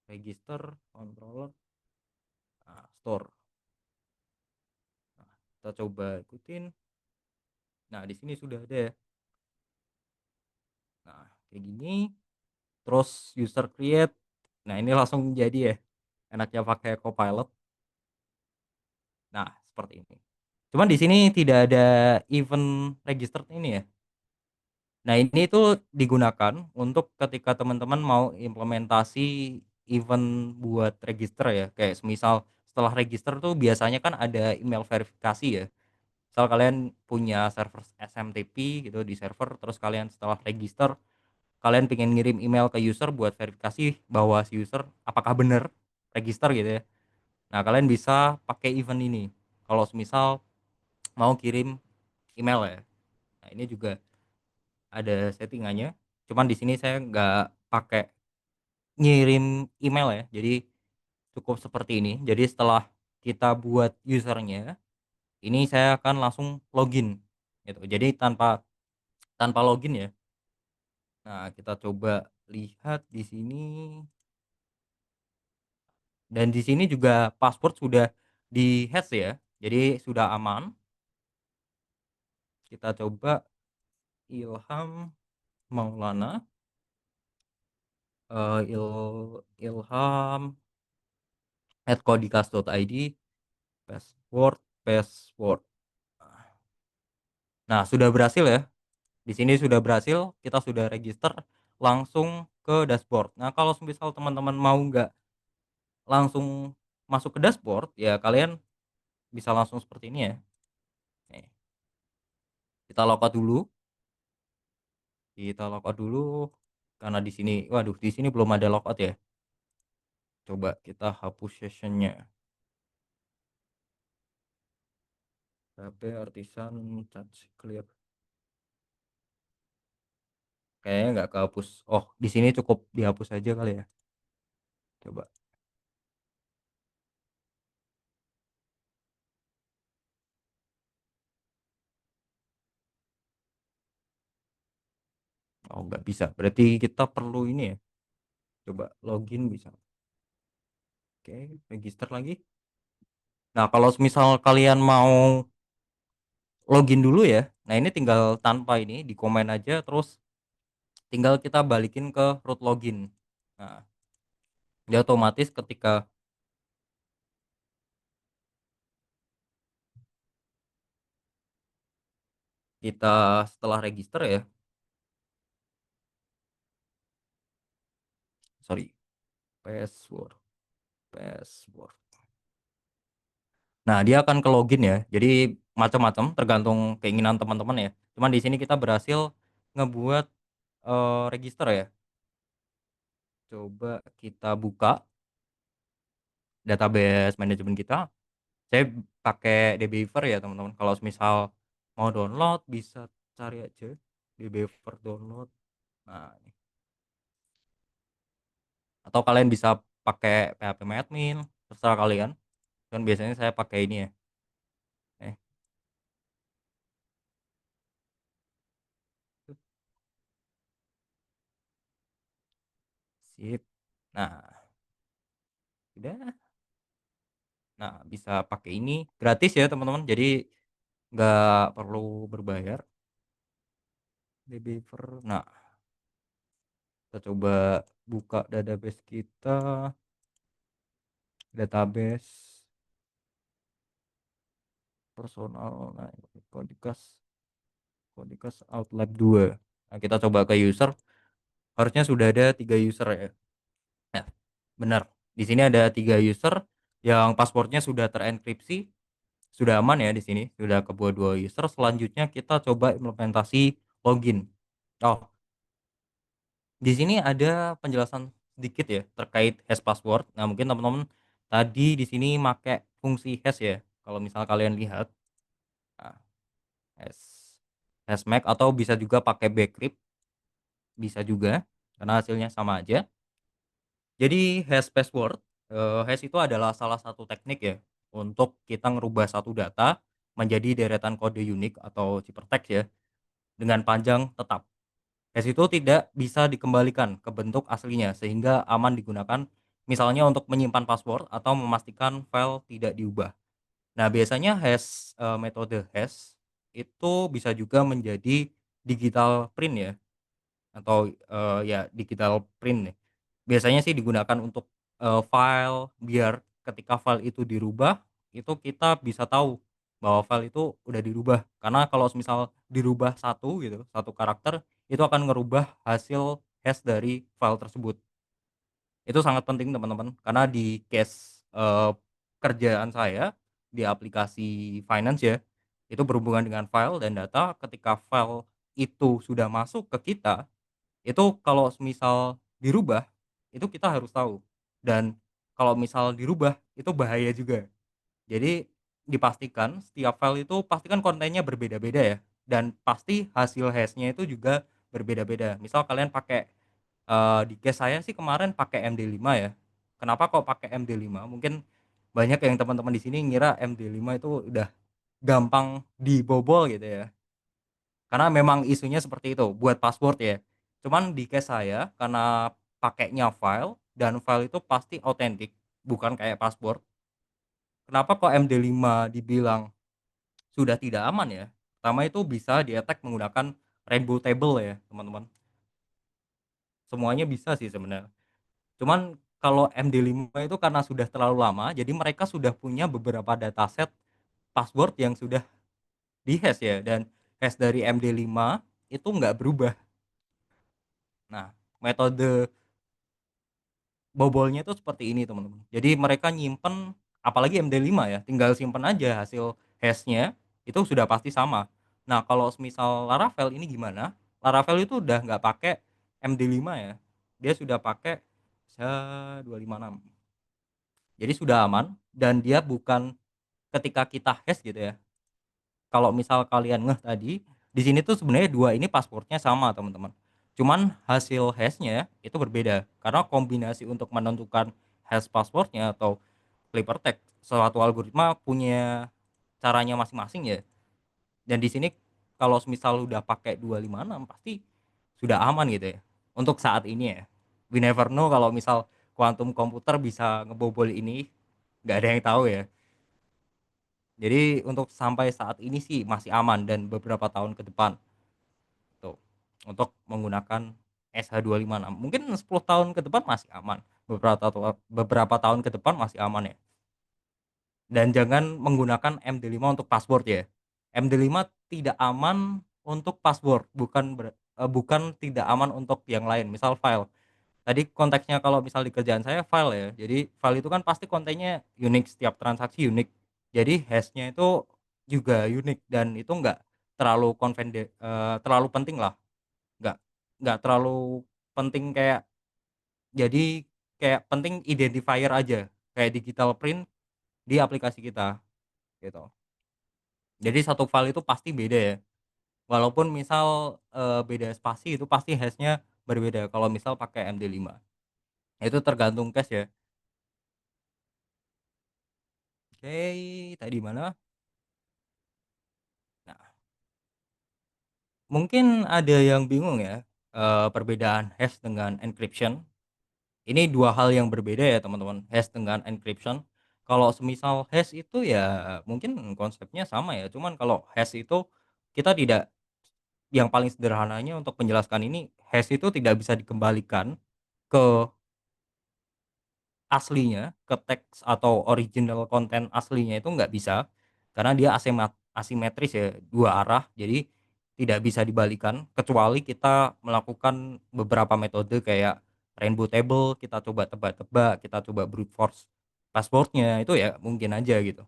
Register controller, nah, store. Nah, kita coba ikutin. Nah, di sini sudah ada ya. Nah, kayak gini, terus user create. Nah, ini langsung jadi ya, enaknya pakai Copilot. Nah, seperti ini. Cuman di sini tidak ada event registered ini ya. Nah, ini tuh digunakan untuk ketika teman-teman mau implementasi event buat register ya. Kayak semisal setelah register tuh biasanya kan ada email verifikasi ya. Misal kalian punya server SMTP gitu di server, terus kalian setelah register, kalian pengen ngirim email ke user buat verifikasi bahwa si user apakah benar register gitu ya. Nah, kalian bisa pakai event ini. Kalau semisal mau kirim email ya. Nah, ini juga ada settingannya. Cuman di sini saya nggak pakai ngirim email ya. Jadi cukup seperti ini. Jadi setelah kita buat usernya, ini saya akan langsung login gitu. Jadi tanpa tanpa login ya. Nah, kita coba lihat di sini, dan di sini juga password sudah di hash ya. Jadi sudah aman. Kita coba Ilham Maulana, Ilham @kodikas.id, password. Nah, sudah berhasil ya. Di sini sudah berhasil, kita sudah register langsung ke dashboard. Nah, kalau misal teman-teman mau nggak langsung masuk ke dashboard, ya kalian bisa langsung seperti ini ya. Nih, kita logout dulu. Kita logout dulu karena di sini, waduh, di sini belum ada logout ya. Coba kita hapus sessionnya. HP Artisan touch clear. Kayaknya nggak kehapus. Oh, di sini cukup dihapus aja kali ya. Coba. Oh, nggak bisa. Berarti kita perlu ini ya. Coba login bisa. Oke, register lagi. Nah, kalau misal kalian mau login dulu ya. Nah, ini tinggal tanpa ini di komen aja, terus tinggal kita balikin ke root login. Nah, dia otomatis ketika kita setelah register ya. Sorry. Password. Nah, dia akan ke login ya. Jadi macam-macam tergantung keinginan teman-teman ya. Cuman di sini kita berhasil ngebuat register ya. Coba kita buka database manajemen kita. Saya pakai dbeaver ya, teman-teman. Kalau misal mau download bisa cari aja dbeaver download. Nah, ini. Atau kalian bisa pakai php-admin, terserah kalian. Dan biasanya saya pakai ini ya. Eh, sip. Nah, udah. Nah, bisa pakai ini gratis ya, teman-teman. Jadi nggak perlu berbayar. dbeaver. Nah, kita coba buka database kita. Database personal. Nah, Kodikas Outlab 2. Nah, kita coba ke user. Harusnya sudah ada 3 user ya. Nah, benar. Di sini ada 3 user yang passwordnya sudah terenkripsi, sudah aman ya di sini. Sudah kebuat 2 user. Selanjutnya kita coba implementasi login. Oh, di sini ada penjelasan sedikit ya terkait hash password. Nah, mungkin teman-teman tadi di sini pakai fungsi hash ya. Kalau misal kalian lihat, nah, hash hashmag, atau bisa juga pakai bcrypt, bisa juga karena hasilnya sama aja. Jadi hash password, hash itu adalah salah satu teknik ya untuk kita ngerubah satu data menjadi deretan kode unik atau ciphertext ya dengan panjang tetap. Hash itu tidak bisa dikembalikan ke bentuk aslinya sehingga aman digunakan misalnya untuk menyimpan password atau memastikan file tidak diubah. Nah, biasanya metode hash itu bisa juga menjadi digital print ya. atau, ya digital print nih. Biasanya sih digunakan untuk, file biar ketika file itu dirubah, itu kita bisa tahu bahwa file itu udah dirubah. Karena kalau semisal dirubah satu gitu, satu karakter, itu akan ngerubah hasil hash dari file tersebut. Itu sangat penting teman-teman, karena di case, kerjaan saya di aplikasi finance ya, itu berhubungan dengan file dan data. Ketika file itu sudah masuk ke kita, itu kalau semisal dirubah, itu kita harus tahu. Dan kalau misal dirubah, itu bahaya juga. Jadi dipastikan setiap file itu pastikan kontennya berbeda-beda ya, dan pasti hasil hash-nya itu juga berbeda-beda. Misal kalian pakai, di case saya sih kemarin pakai MD5 ya. Kenapa kok pakai MD5? Mungkin banyak yang teman-teman di sini ngira MD5 itu udah gampang dibobol gitu ya. Karena memang isunya seperti itu buat password ya. Cuman di case saya karena pakainya file dan file itu pasti otentik, bukan kayak password. Kenapa kok MD5 dibilang sudah tidak aman ya? Pertama itu bisa di-attack menggunakan rainbow table ya, teman-teman. Semuanya bisa sih sebenarnya. Cuman kalau MD5 itu karena sudah terlalu lama, jadi mereka sudah punya beberapa dataset password yang sudah di-hash ya, dan hash dari MD5 itu nggak berubah. Nah, metode bobolnya itu seperti ini teman-teman. Jadi mereka nyimpen, apalagi MD5 ya, tinggal simpen aja hasil hash-nya, itu sudah pasti sama. Nah kalau semisal Laravel ini gimana? Laravel itu udah nggak pakai MD5 ya, dia sudah pakai SHA-256. Jadi sudah aman dan dia bukan ketika kita hash gitu ya. Kalau misal kalian ngeh tadi, di sini tuh sebenarnya dua ini passwordnya sama teman-teman. Cuman hasil hashnya itu berbeda karena kombinasi untuk menentukan hash passwordnya atau cipher text suatu algoritma punya caranya masing-masing ya. Dan di sini kalau misal udah pakai 256 pasti sudah aman gitu ya. Untuk saat ini ya. We never know kalau misal kuantum komputer bisa ngebobol ini, nggak ada yang tahu ya. Jadi untuk sampai saat ini sih masih aman dan beberapa tahun ke depan tuh untuk menggunakan SH256. Mungkin 10 tahun ke depan masih aman. Beberapa tahun ke depan masih aman ya. Dan jangan menggunakan MD5 untuk password ya. MD5 tidak aman untuk password, bukan tidak aman untuk yang lain, misal file. Tadi konteksnya kalau misal di kerjaan saya file ya. Jadi file itu kan pasti kontennya unik, setiap transaksi unik. Jadi hash-nya itu juga unik dan itu enggak terlalu penting lah. Enggak enggak terlalu penting kayak, jadi kayak penting identifier aja, kayak digital print di aplikasi kita gitu. Jadi satu file itu pasti beda ya. Walaupun misal, beda spasi itu pasti hash-nya berbeda kalau misal pakai MD5. Itu tergantung case ya. Oke, tadi mana? Nah, mungkin ada yang bingung ya, perbedaan hash dengan encryption. Ini dua hal yang berbeda ya teman-teman, hash dengan encryption. Kalau semisal hash itu ya mungkin konsepnya sama ya, cuman kalau hash itu kita tidak, yang paling sederhananya untuk menjelaskan ini, hash itu tidak bisa dikembalikan ke aslinya, ke teks atau original konten aslinya itu nggak bisa, karena dia asimetris ya, dua arah, jadi tidak bisa dibalikan kecuali kita melakukan beberapa metode kayak rainbow table, kita coba tebak-tebak, kita coba brute force password-nya, itu ya mungkin aja gitu.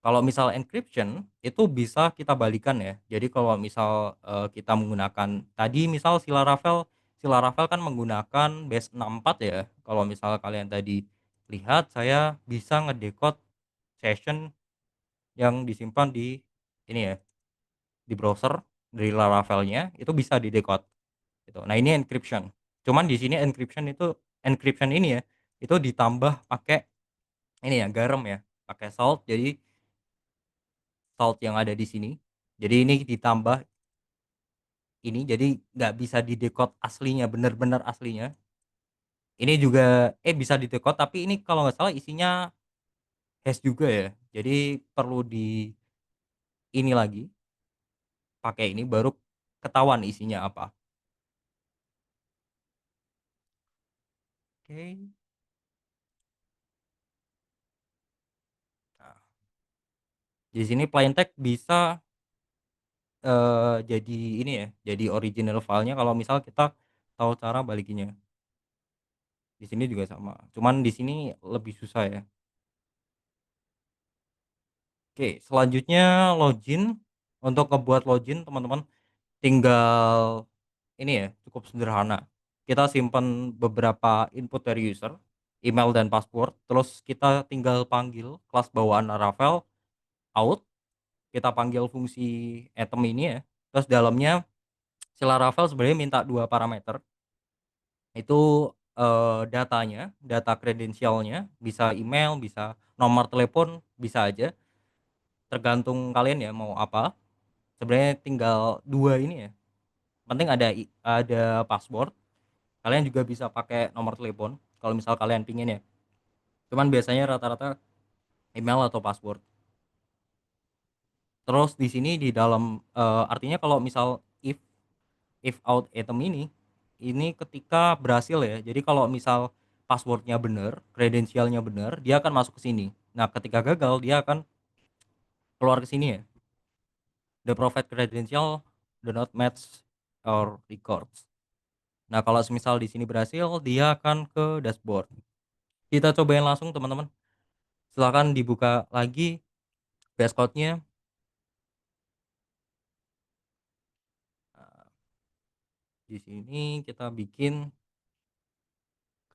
Kalau misal encryption, itu bisa kita balikan ya. Jadi kalau misal, kita menggunakan tadi misal si Laravel kan menggunakan base 64 ya. Kalau misal kalian tadi lihat saya bisa ngedecode session yang disimpan di ini ya, di browser dari Laravelnya itu bisa didecode gitu. Nah ini encryption. Cuman di sini encryption ini ya, itu ditambah pakai ini ya, garam ya, pakai salt. Jadi salt yang ada di sini. Jadi ini ditambah ini, jadi nggak bisa di-decode aslinya, bener-bener aslinya. Ini juga bisa di-decode tapi ini kalau nggak salah isinya hash juga ya. Jadi perlu di ini lagi, pakai ini baru ketahuan isinya apa. Oke. Nah, di sini plain text bisa jadi ini ya, jadi original filenya kalau misal kita tahu cara balikinnya. Di sini juga sama, cuman di sini lebih susah ya. Oke, selanjutnya login. Untuk ngebuat login teman-teman tinggal ini ya, cukup sederhana. Kita simpan beberapa input dari user, email dan password, terus kita tinggal panggil kelas bawaan Laravel out, kita panggil fungsi item ini ya. Terus dalamnya si Laravel sebenarnya minta 2 parameter. Itu datanya, data kredensialnya, bisa email, bisa nomor telepon, bisa aja, tergantung kalian ya mau apa. Sebenarnya tinggal 2 ini ya. Penting ada password. Kalian juga bisa pakai nomor telepon kalau misal kalian pingin ya. Cuman biasanya rata-rata email atau password. Terus di sini di dalam artinya kalau misal if out item ini ketika berhasil ya. Jadi kalau misal passwordnya benar, kredensialnya benar, dia akan masuk ke sini. Nah, ketika gagal dia akan keluar ke sini ya. The provide credential do not match or records. Nah, kalau semisal di sini berhasil, dia akan ke dashboard. Kita cobain langsung teman-teman. Silahkan dibuka lagi VS Code-nya. Nah, di sini kita bikin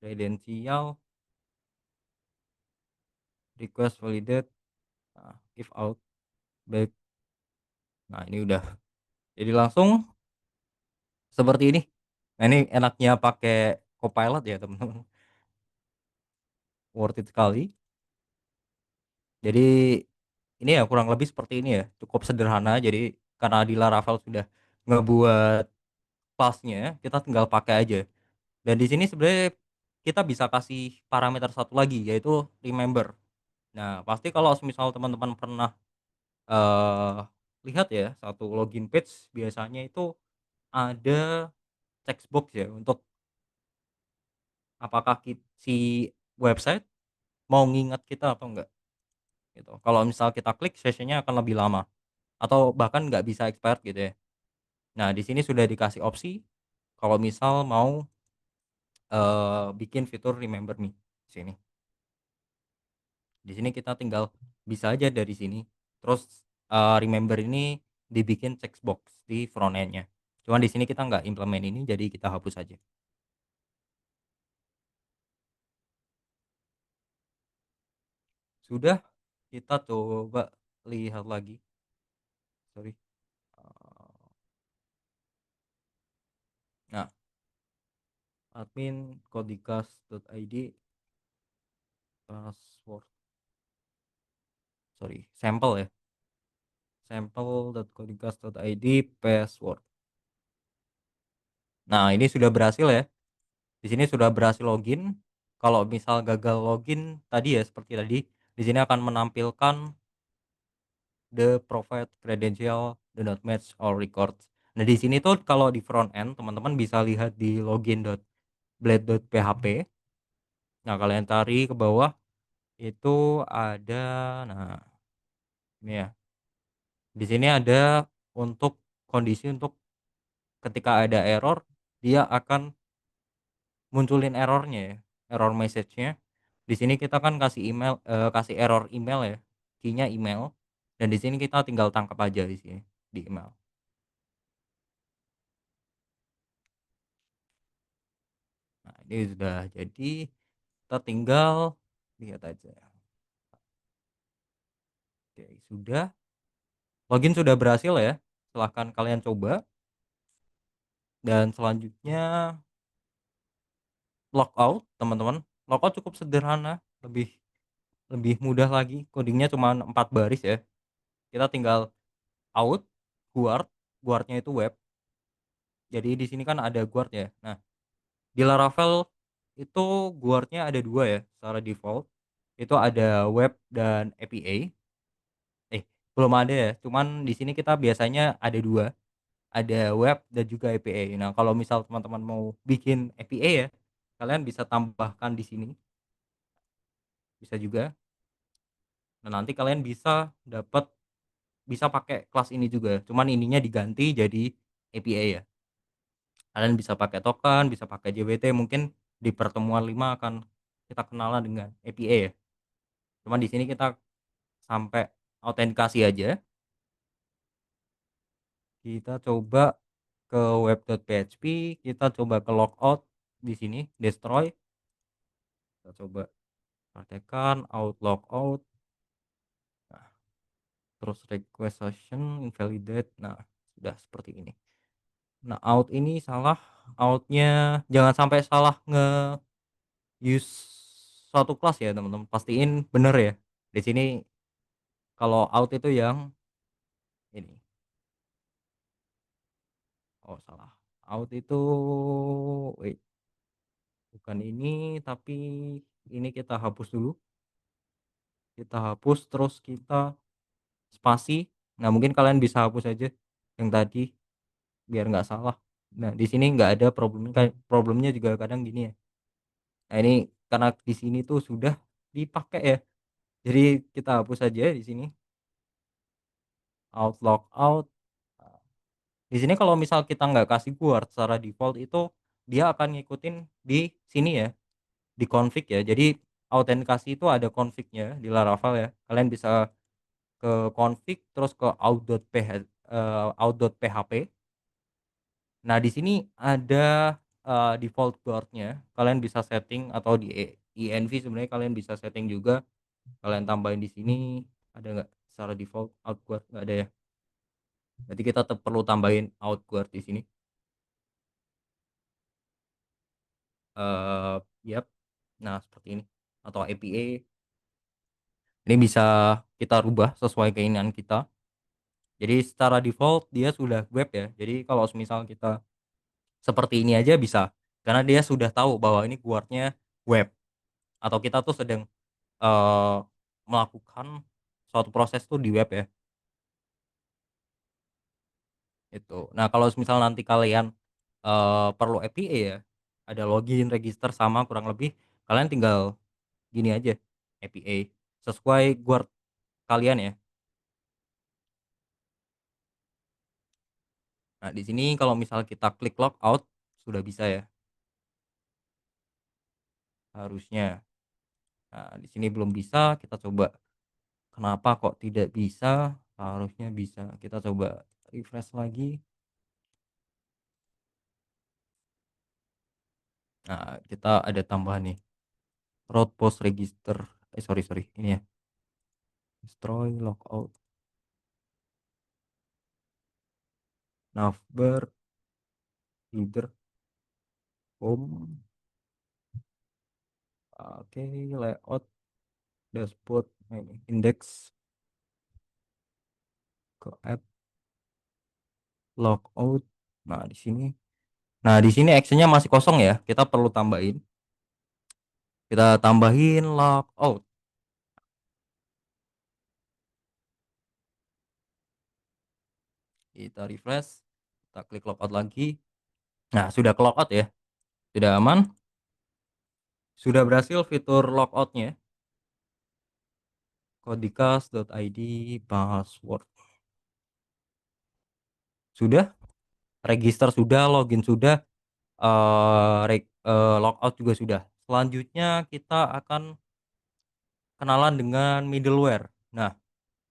kredensial request validate, nah, if out back. Nah, ini udah. Jadi langsung seperti ini. Nah, ini enaknya pakai Copilot ya, teman-teman. Worth it sekali. Jadi ini ya kurang lebih seperti ini ya. Cukup sederhana. Jadi karena di Laravel sudah ngebuat kelasnya, kita tinggal pakai aja. Dan di sini sebenarnya kita bisa kasih parameter satu lagi yaitu remember. Nah, pasti kalau misal teman-teman pernah eh lihat ya satu login page biasanya itu ada checkbox ya untuk apakah si website mau nginget kita atau enggak gitu. Kalau misal kita klik sessionnya akan lebih lama atau bahkan nggak bisa expired gitu ya. Nah, di sini sudah dikasih opsi kalau misal mau bikin fitur remember me di sini. Di sini kita tinggal bisa aja dari sini. Terus remember ini dibikin checkbox di front end-nya. Cuman di sini kita nggak implement ini jadi kita hapus aja. Sudah, kita coba lihat lagi. Sorry. Nah, admin kodikas.id password. Sorry, sampel ya. Sampel.kodikas.id password. Nah, ini sudah berhasil ya. Di sini sudah berhasil login. Kalau misal gagal login tadi ya seperti tadi, di sini akan menampilkan the provide credential do not match or records. Nah, di sini tuh kalau di front end teman-teman bisa lihat di login.blade.php. Nah, kalian cari ke bawah itu ada, nah ini ya. Di sini ada untuk kondisi untuk ketika ada error dia akan munculin errornya ya, error message-nya. Di sini kita kan kasih email, kasih error email ya, key-nya email, dan di sini kita tinggal tangkap aja di sini di email. Nah, ini sudah jadi, kita tinggal lihat aja. Oke, sudah. Login sudah berhasil ya. Silahkan kalian coba. Dan selanjutnya logout, teman-teman. Logout cukup sederhana, lebih lebih mudah lagi. Codingnya cuma 4 baris ya. Kita tinggal out, guard, guardnya itu web. Jadi di sini kan ada guard ya. Nah, di Laravel itu guardnya ada 2 ya secara default. Itu ada web dan API. Belum ada ya. Cuman di sini kita biasanya ada 2, ada web dan juga API. Nah, kalau misal teman-teman mau bikin API ya, kalian bisa tambahkan di sini, bisa juga. Nah, nanti kalian bisa pakai kelas ini juga, cuman ininya diganti jadi APA ya. Kalian bisa pakai token, bisa pakai JWT, mungkin di pertemuan 5 akan kita kenalan dengan APA ya. Cuman di sini kita sampai autentikasi aja. Kita coba ke web.php, kita coba ke logout di sini, destroy. Kita coba praktekkan out logout. Nah, terus request session invalidate. Nah, sudah seperti ini. Nah, out ini salah, outnya jangan sampai salah use suatu kelas ya teman-teman. Pastiin bener ya. Di sini kalau out itu yang ini. Oh, salah. Out itu wait, bukan ini, tapi ini kita hapus dulu. Kita hapus terus kita spasi. Nah, mungkin kalian bisa hapus aja yang tadi biar nggak salah. Nah, di sini nggak ada problemnya juga kadang gini ya. Nah, ini karena di sini tuh sudah dipakai ya. Jadi kita hapus aja di sini. Out logout. Di sini kalau misal kita nggak kasih keyword secara default itu dia akan ngikutin di sini ya, di config ya. Jadi autentikasi itu ada config-nya di Laravel ya. Kalian bisa ke config terus ke out.php. Nah, di sini ada default keyword-nya. Kalian bisa setting atau di env sebenarnya kalian bisa setting juga. Kalian tambahin di sini ada nggak secara default out keyword, nggak ada ya. Jadi kita tetap perlu tambahin out keyword di sini. Yap. Nah, seperti ini atau APA. Ini bisa kita rubah sesuai keinginan kita. Jadi secara default dia sudah web ya. Jadi kalau misal kita seperti ini aja bisa, karena dia sudah tahu bahwa ini keywordnya web atau kita tuh sedang eh, melakukan suatu proses tuh di web ya. Itu. Nah, kalau misal nanti kalian perlu APA ya, ada login, register sama kurang lebih, kalian tinggal gini aja, APA sesuai keyword kalian ya. Nah, di sini kalau misal kita klik logout sudah bisa ya, harusnya. Nah, di sini belum bisa, kita coba. Kenapa kok tidak bisa? Harusnya bisa. Kita coba refresh lagi. Nah, kita ada tambahan nih. Route post register. Sorry, sorry. Ini ya. Destroy logout. Navbar. Header. Home. Oke, layout. Dashboard. Nah, ini index. Ke app. Logout. Nah, di sini. Nah, di sini actionnya masih kosong ya. Kita perlu tambahin. Kita tambahin logout. Kita refresh. Kita klik logout lagi. Nah, sudah ke logout ya. Sudah aman. Sudah berhasil fitur logoutnya. Kodikas.id password. Sudah. Register sudah. Login sudah. Logout juga sudah. Selanjutnya kita akan kenalan dengan middleware. Nah,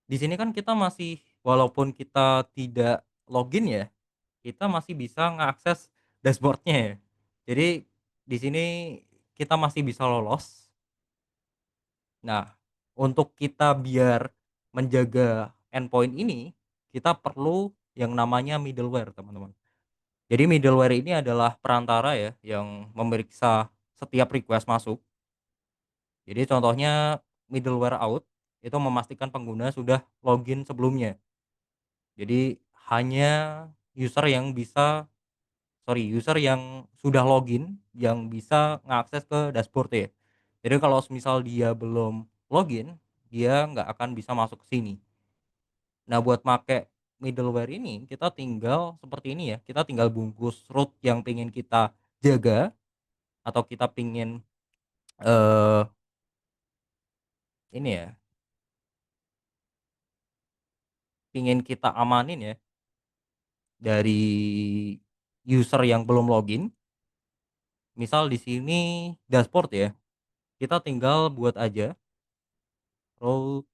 di sini kan kita masih, walaupun kita tidak login ya, kita masih bisa mengakses dashboardnya ya. Jadi di sini kita masih bisa lolos. Nah, untuk kita biar menjaga endpoint ini, kita perlu yang namanya middleware, teman-teman. Jadi middleware ini adalah perantara ya yang memeriksa setiap request masuk. Jadi contohnya middleware out itu memastikan pengguna sudah login sebelumnya. Jadi hanya user yang bisa user yang sudah login yang bisa ngakses ke dashboard ya. Jadi kalau misal dia belum login, dia nggak akan bisa masuk ke sini. Nah, buat make middleware ini kita tinggal seperti ini ya, kita tinggal bungkus root yang pengen kita jaga. atau kita pingin eh ini ya, pingin kita amanin ya dari user yang belum login. Misal di sini dashboard ya, kita tinggal buat aja role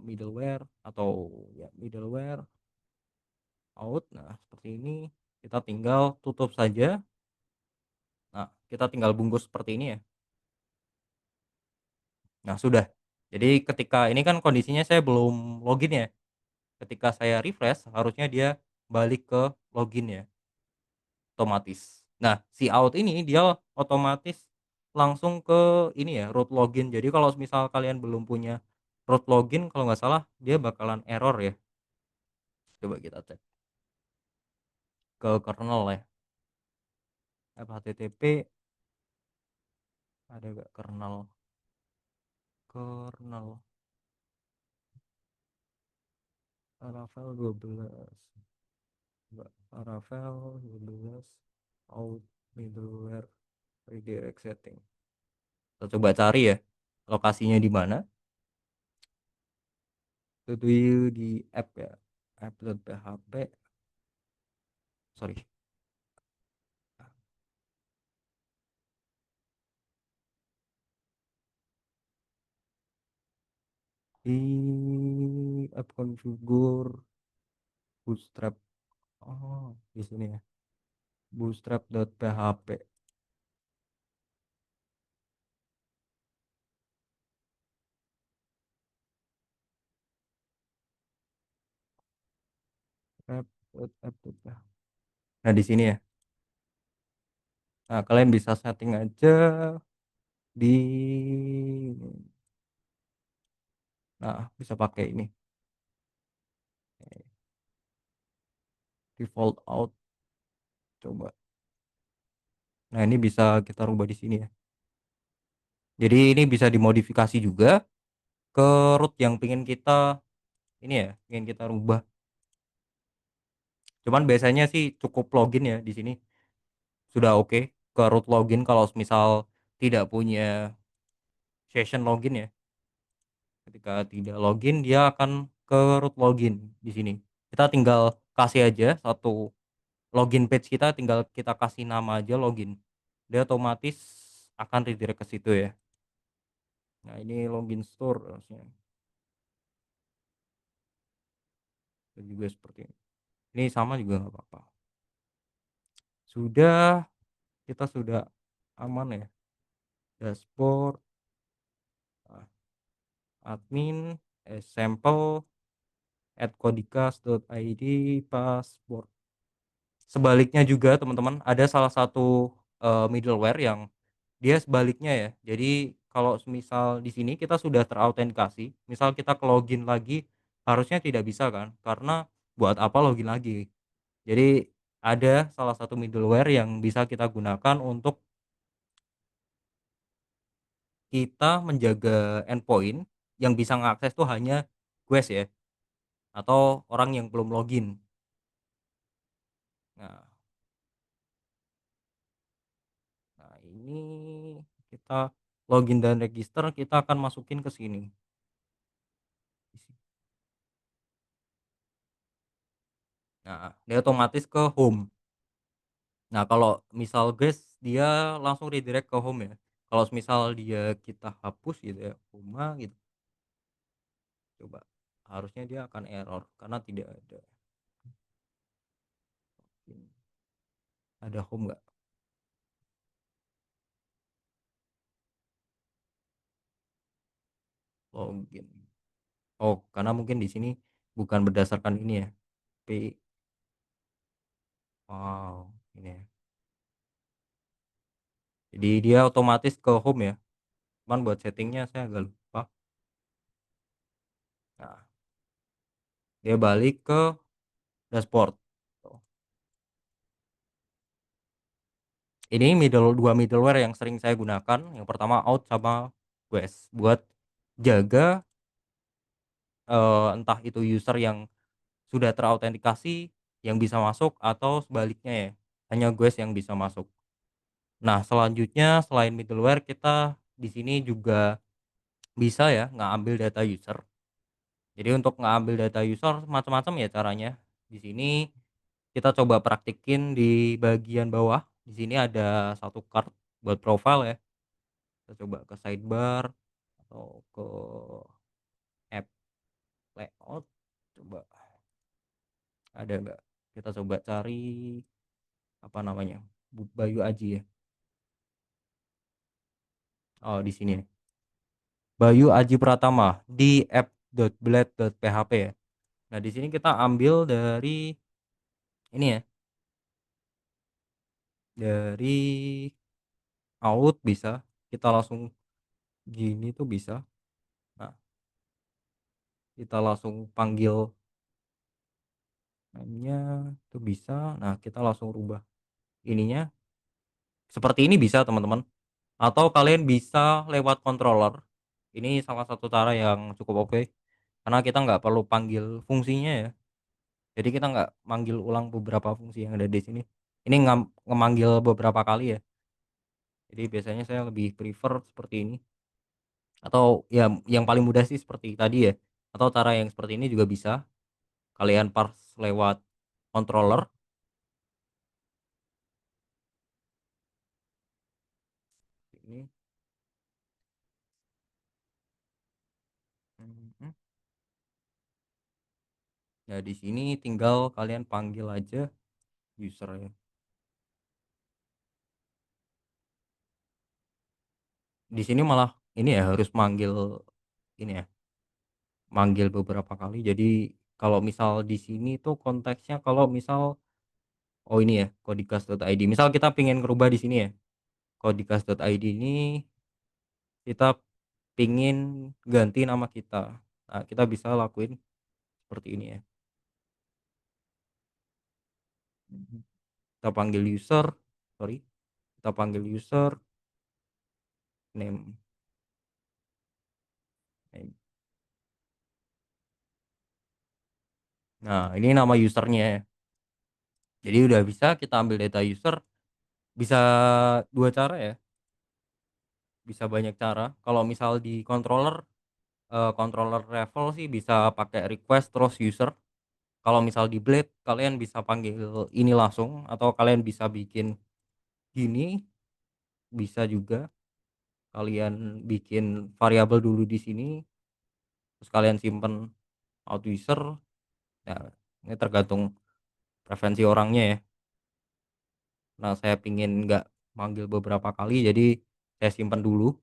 middleware atau ya middleware out. Nah, seperti ini kita tinggal tutup saja. Nah, kita tinggal bungkus seperti ini ya. Nah, sudah. Jadi ketika ini kan kondisinya saya belum login ya. Ketika saya refresh harusnya dia balik ke login ya, otomatis. Nah, si out ini dia otomatis langsung ke ini ya, root login. Jadi kalau misal kalian belum punya root login, kalau nggak salah dia bakalan error ya. Coba kita cek ke kernel ya. http ada gak kernel Laravel 12. Coba Laravel 12 out middleware redirect setting. Kita coba cari ya lokasinya di mana. Itu di app ya, app.php. Sorry, di app configure bootstrap. Oh, di sini ya, bootstrap.php. app.php. Nah, di sini ya. Nah, kalian bisa setting aja di, nah, bisa pakai ini default out. Coba. Nah, ini bisa kita rubah di sini ya. Jadi ini bisa dimodifikasi juga ke root yang pengen kita ini ya, pengen kita rubah. Cuman biasanya sih cukup login ya di sini. Sudah oke ke root login kalau misal tidak punya session login ya. Ketika tidak login dia akan ke root login di sini. Kita tinggal kasih aja satu login page, kita tinggal kita kasih nama aja login. Dia otomatis akan redirect ke situ ya. Nah, ini login store harusnya. Dan juga seperti ini. Ini sama juga nggak apa-apa. Sudah, kita sudah aman ya. Dashboard, admin, sample, add kodikas.id, password. Sebaliknya juga teman-teman, ada salah satu middleware yang dia sebaliknya ya. Jadi kalau misal di sini kita sudah terautentikasi, misal kita ke login lagi, harusnya tidak bisa kan? Karena buat apa login lagi? Jadi ada salah satu middleware yang bisa kita gunakan untuk kita menjaga endpoint yang bisa mengakses tuh hanya Guest ya, atau orang yang belum login. Nah, ini kita login dan register, kita akan masukin ke sini. Nah, dia otomatis ke home. Nah, kalau misal guys dia langsung redirect ke home ya. Kalau misal dia kita hapus gitu ya, home gitu. Coba. Harusnya dia akan error karena tidak ada. Ada home nggak? Login. Oh, karena mungkin di sini bukan berdasarkan ini ya. P. Wow, ini ya. Jadi dia otomatis ke home ya. Cuman buat settingnya saya agak lupa. Nah, dia balik ke dashboard. Ini dua middleware yang sering saya gunakan. Yang pertama out sama Quest buat jaga entah itu user yang sudah terautentikasi yang bisa masuk atau sebaliknya ya. Hanya Quest yang bisa masuk. Nah, selanjutnya selain middleware kita di sini juga bisa ya ngambil data user. Jadi untuk ngambil data user macam-macam ya caranya. Di sini kita coba praktikin di bagian bawah. Di sini ada satu card buat profile ya. Kita coba ke sidebar atau ke app layout. Coba ada nggak? Kita coba cari apa namanya? Bayu Aji ya. Oh, di sini nih. Bayu Aji Pratama di app.blade.php ya. Nah, di sini kita ambil dari ini ya, dari out bisa. Kita langsung gini tuh bisa. Nah, kita langsung panggil namanya tuh bisa. Nah, kita langsung rubah ininya seperti ini bisa, teman-teman. Atau kalian bisa lewat controller. Ini salah satu cara yang cukup oke. Karena kita nggak perlu panggil fungsinya ya. Jadi kita nggak manggil ulang beberapa fungsi yang ada di sini. Ini ngemanggil beberapa kali ya. Jadi biasanya saya lebih prefer seperti ini. Atau ya yang paling mudah sih seperti tadi ya. Atau cara yang seperti ini juga bisa. Kalian parse lewat controller. Ini. Mhm. Nah, di sini tinggal kalian panggil aja user ya. Di sini malah ini ya harus manggil ini ya, manggil beberapa kali. Jadi kalau misal di sini tuh konteksnya kalau misal oh ini ya, kodikas.id. Misal kita pingin ngerubah di sini ya. Kodikas.id ini kita pingin ganti nama kita. Nah, kita bisa lakuin seperti ini ya. Kita panggil user, sorry. Kita panggil user name. Nah, ini nama usernya ya. Jadi udah bisa kita ambil data user, bisa dua cara ya, bisa banyak cara. Kalau misal di controller, controller level sih bisa pakai request terus user. Kalau misal di Blade kalian bisa panggil ini langsung atau kalian bisa bikin gini, bisa juga kalian bikin variabel dulu di sini, terus kalian simpen out user. Nah, ini tergantung preferensi orangnya ya. Nah, saya pingin nggak manggil beberapa kali, jadi saya simpan dulu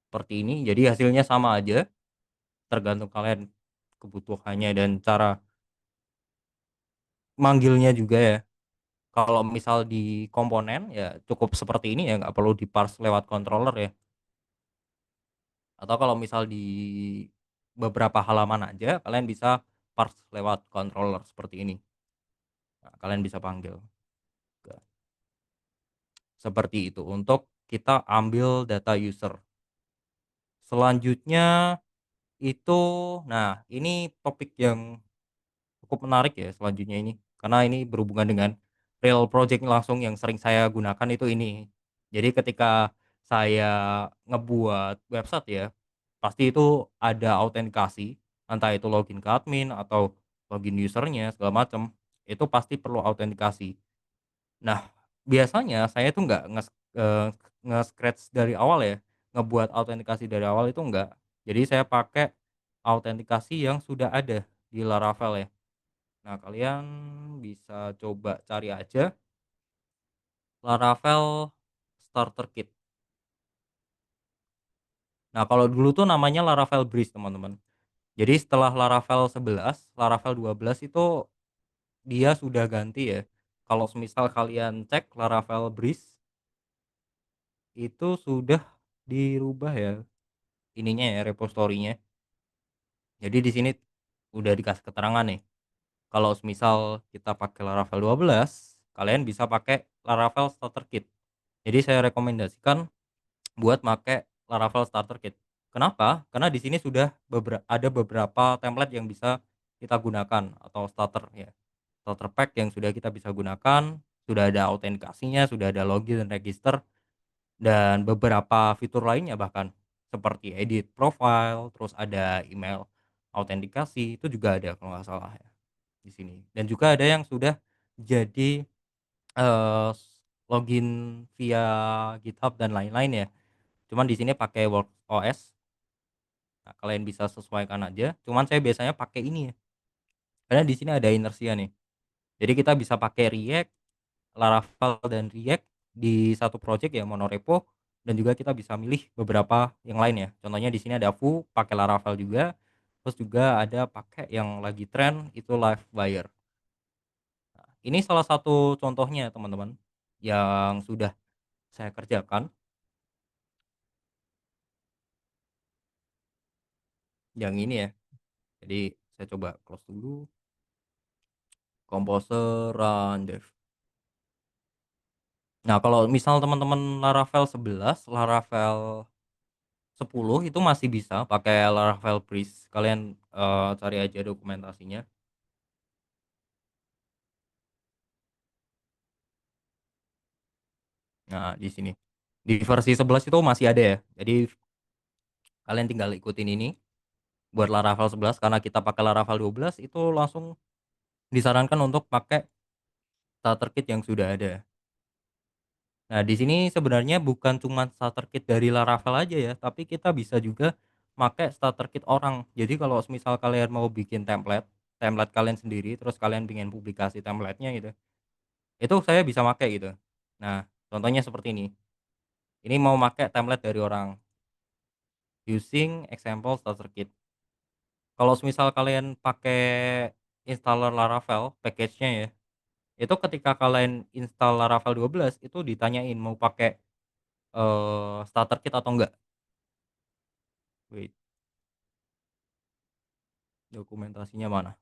seperti ini. Jadi hasilnya sama aja, tergantung kalian kebutuhannya dan cara manggilnya juga ya. Kalau misal di komponen ya cukup seperti ini ya, nggak perlu di parse lewat controller ya. Atau kalau misal di beberapa halaman aja, kalian bisa parse lewat controller seperti ini. Nah, kalian bisa panggil. Seperti itu untuk kita ambil data user. Selanjutnya itu, nah ini topik yang cukup menarik ya selanjutnya ini. Karena ini berhubungan dengan real project langsung yang sering saya gunakan itu ini. Jadi ketika saya ngebuat website ya, pasti itu ada autentikasi, entah itu login ke admin atau login usernya segala macam, itu pasti perlu autentikasi. Nah, biasanya saya tuh nggak nge-scratch dari awal ya, ngebuat autentikasi dari awal itu enggak. Jadi saya pakai autentikasi yang sudah ada di Laravel ya. Nah, kalian bisa coba cari aja Laravel Starter Kit. Nah, kalau dulu tuh namanya Laravel Breeze, teman-teman. Jadi setelah Laravel 11, Laravel 12 itu dia sudah ganti ya. Kalau semisal kalian cek Laravel Breeze itu sudah dirubah ya ininya ya, repositorinya. Jadi di sini udah dikasih keterangan nih. Kalau misal kita pakai Laravel 12, kalian bisa pakai Laravel Starter Kit. Jadi saya rekomendasikan buat pakai Laravel Starter Kit. Kenapa? Karena di sini sudah ada beberapa template yang bisa kita gunakan atau starter ya. Starter pack yang sudah kita bisa gunakan. Sudah ada autentikasinya, sudah ada login dan register, dan beberapa fitur lainnya bahkan, seperti edit profile, terus ada email autentikasi, itu juga ada kalau nggak salah ya, di sini. Dan juga ada yang sudah jadi, login via GitHub dan lain-lain ya. Cuman di sini pakai WorkOS, nah kalian bisa sesuaikan aja, cuman saya biasanya pakai ini ya, karena di sini ada inersia nih. Jadi kita bisa pakai React, Laravel dan React di satu project ya, monorepo, dan juga kita bisa milih beberapa yang lain ya. Contohnya di sini ada Foo pakai Laravel juga, terus juga ada pakai yang lagi tren itu Livewire. Nah, ini salah satu contohnya teman-teman yang sudah saya kerjakan, yang ini ya. Jadi saya coba close dulu, Composer, run dev. Nah, kalau misal teman-teman Laravel 11, Laravel 10 itu masih bisa pakai Laravel Breeze. Kalian cari aja dokumentasinya. Nah, di sini. Di versi 11 itu masih ada ya. Jadi kalian tinggal ikutin ini buat Laravel 11, karena kita pakai Laravel 12 itu langsung disarankan untuk pakai starter kit yang sudah ada. Nah, di sini sebenarnya bukan cuma starter kit dari Laravel aja ya, tapi kita bisa juga pakai starter kit orang. Jadi kalau misal kalian mau bikin template, template kalian sendiri, terus kalian pengen publikasi template-nya gitu, itu saya bisa pakai gitu. Nah, contohnya seperti ini. Ini mau pakai template dari orang, using example starter kit. Kalau misal kalian pakai installer Laravel, package-nya ya, itu ketika kalian install Laravel 12 itu ditanyain mau pakai starter kit atau enggak. Wait, dokumentasinya mana?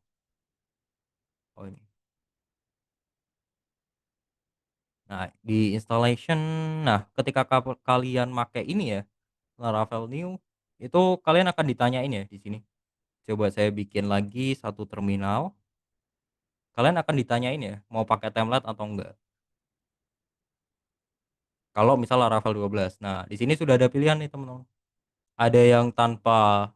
Oh ini. Nah, di installation, nah ketika kalian make ini ya, Laravel new, itu kalian akan ditanyain ya di sini. Coba saya bikin lagi satu terminal. Kalian akan ditanyain ya, mau pakai template atau enggak. Kalau misal Laravel 12. Nah, di sini sudah ada pilihan nih, teman-teman. Ada yang tanpa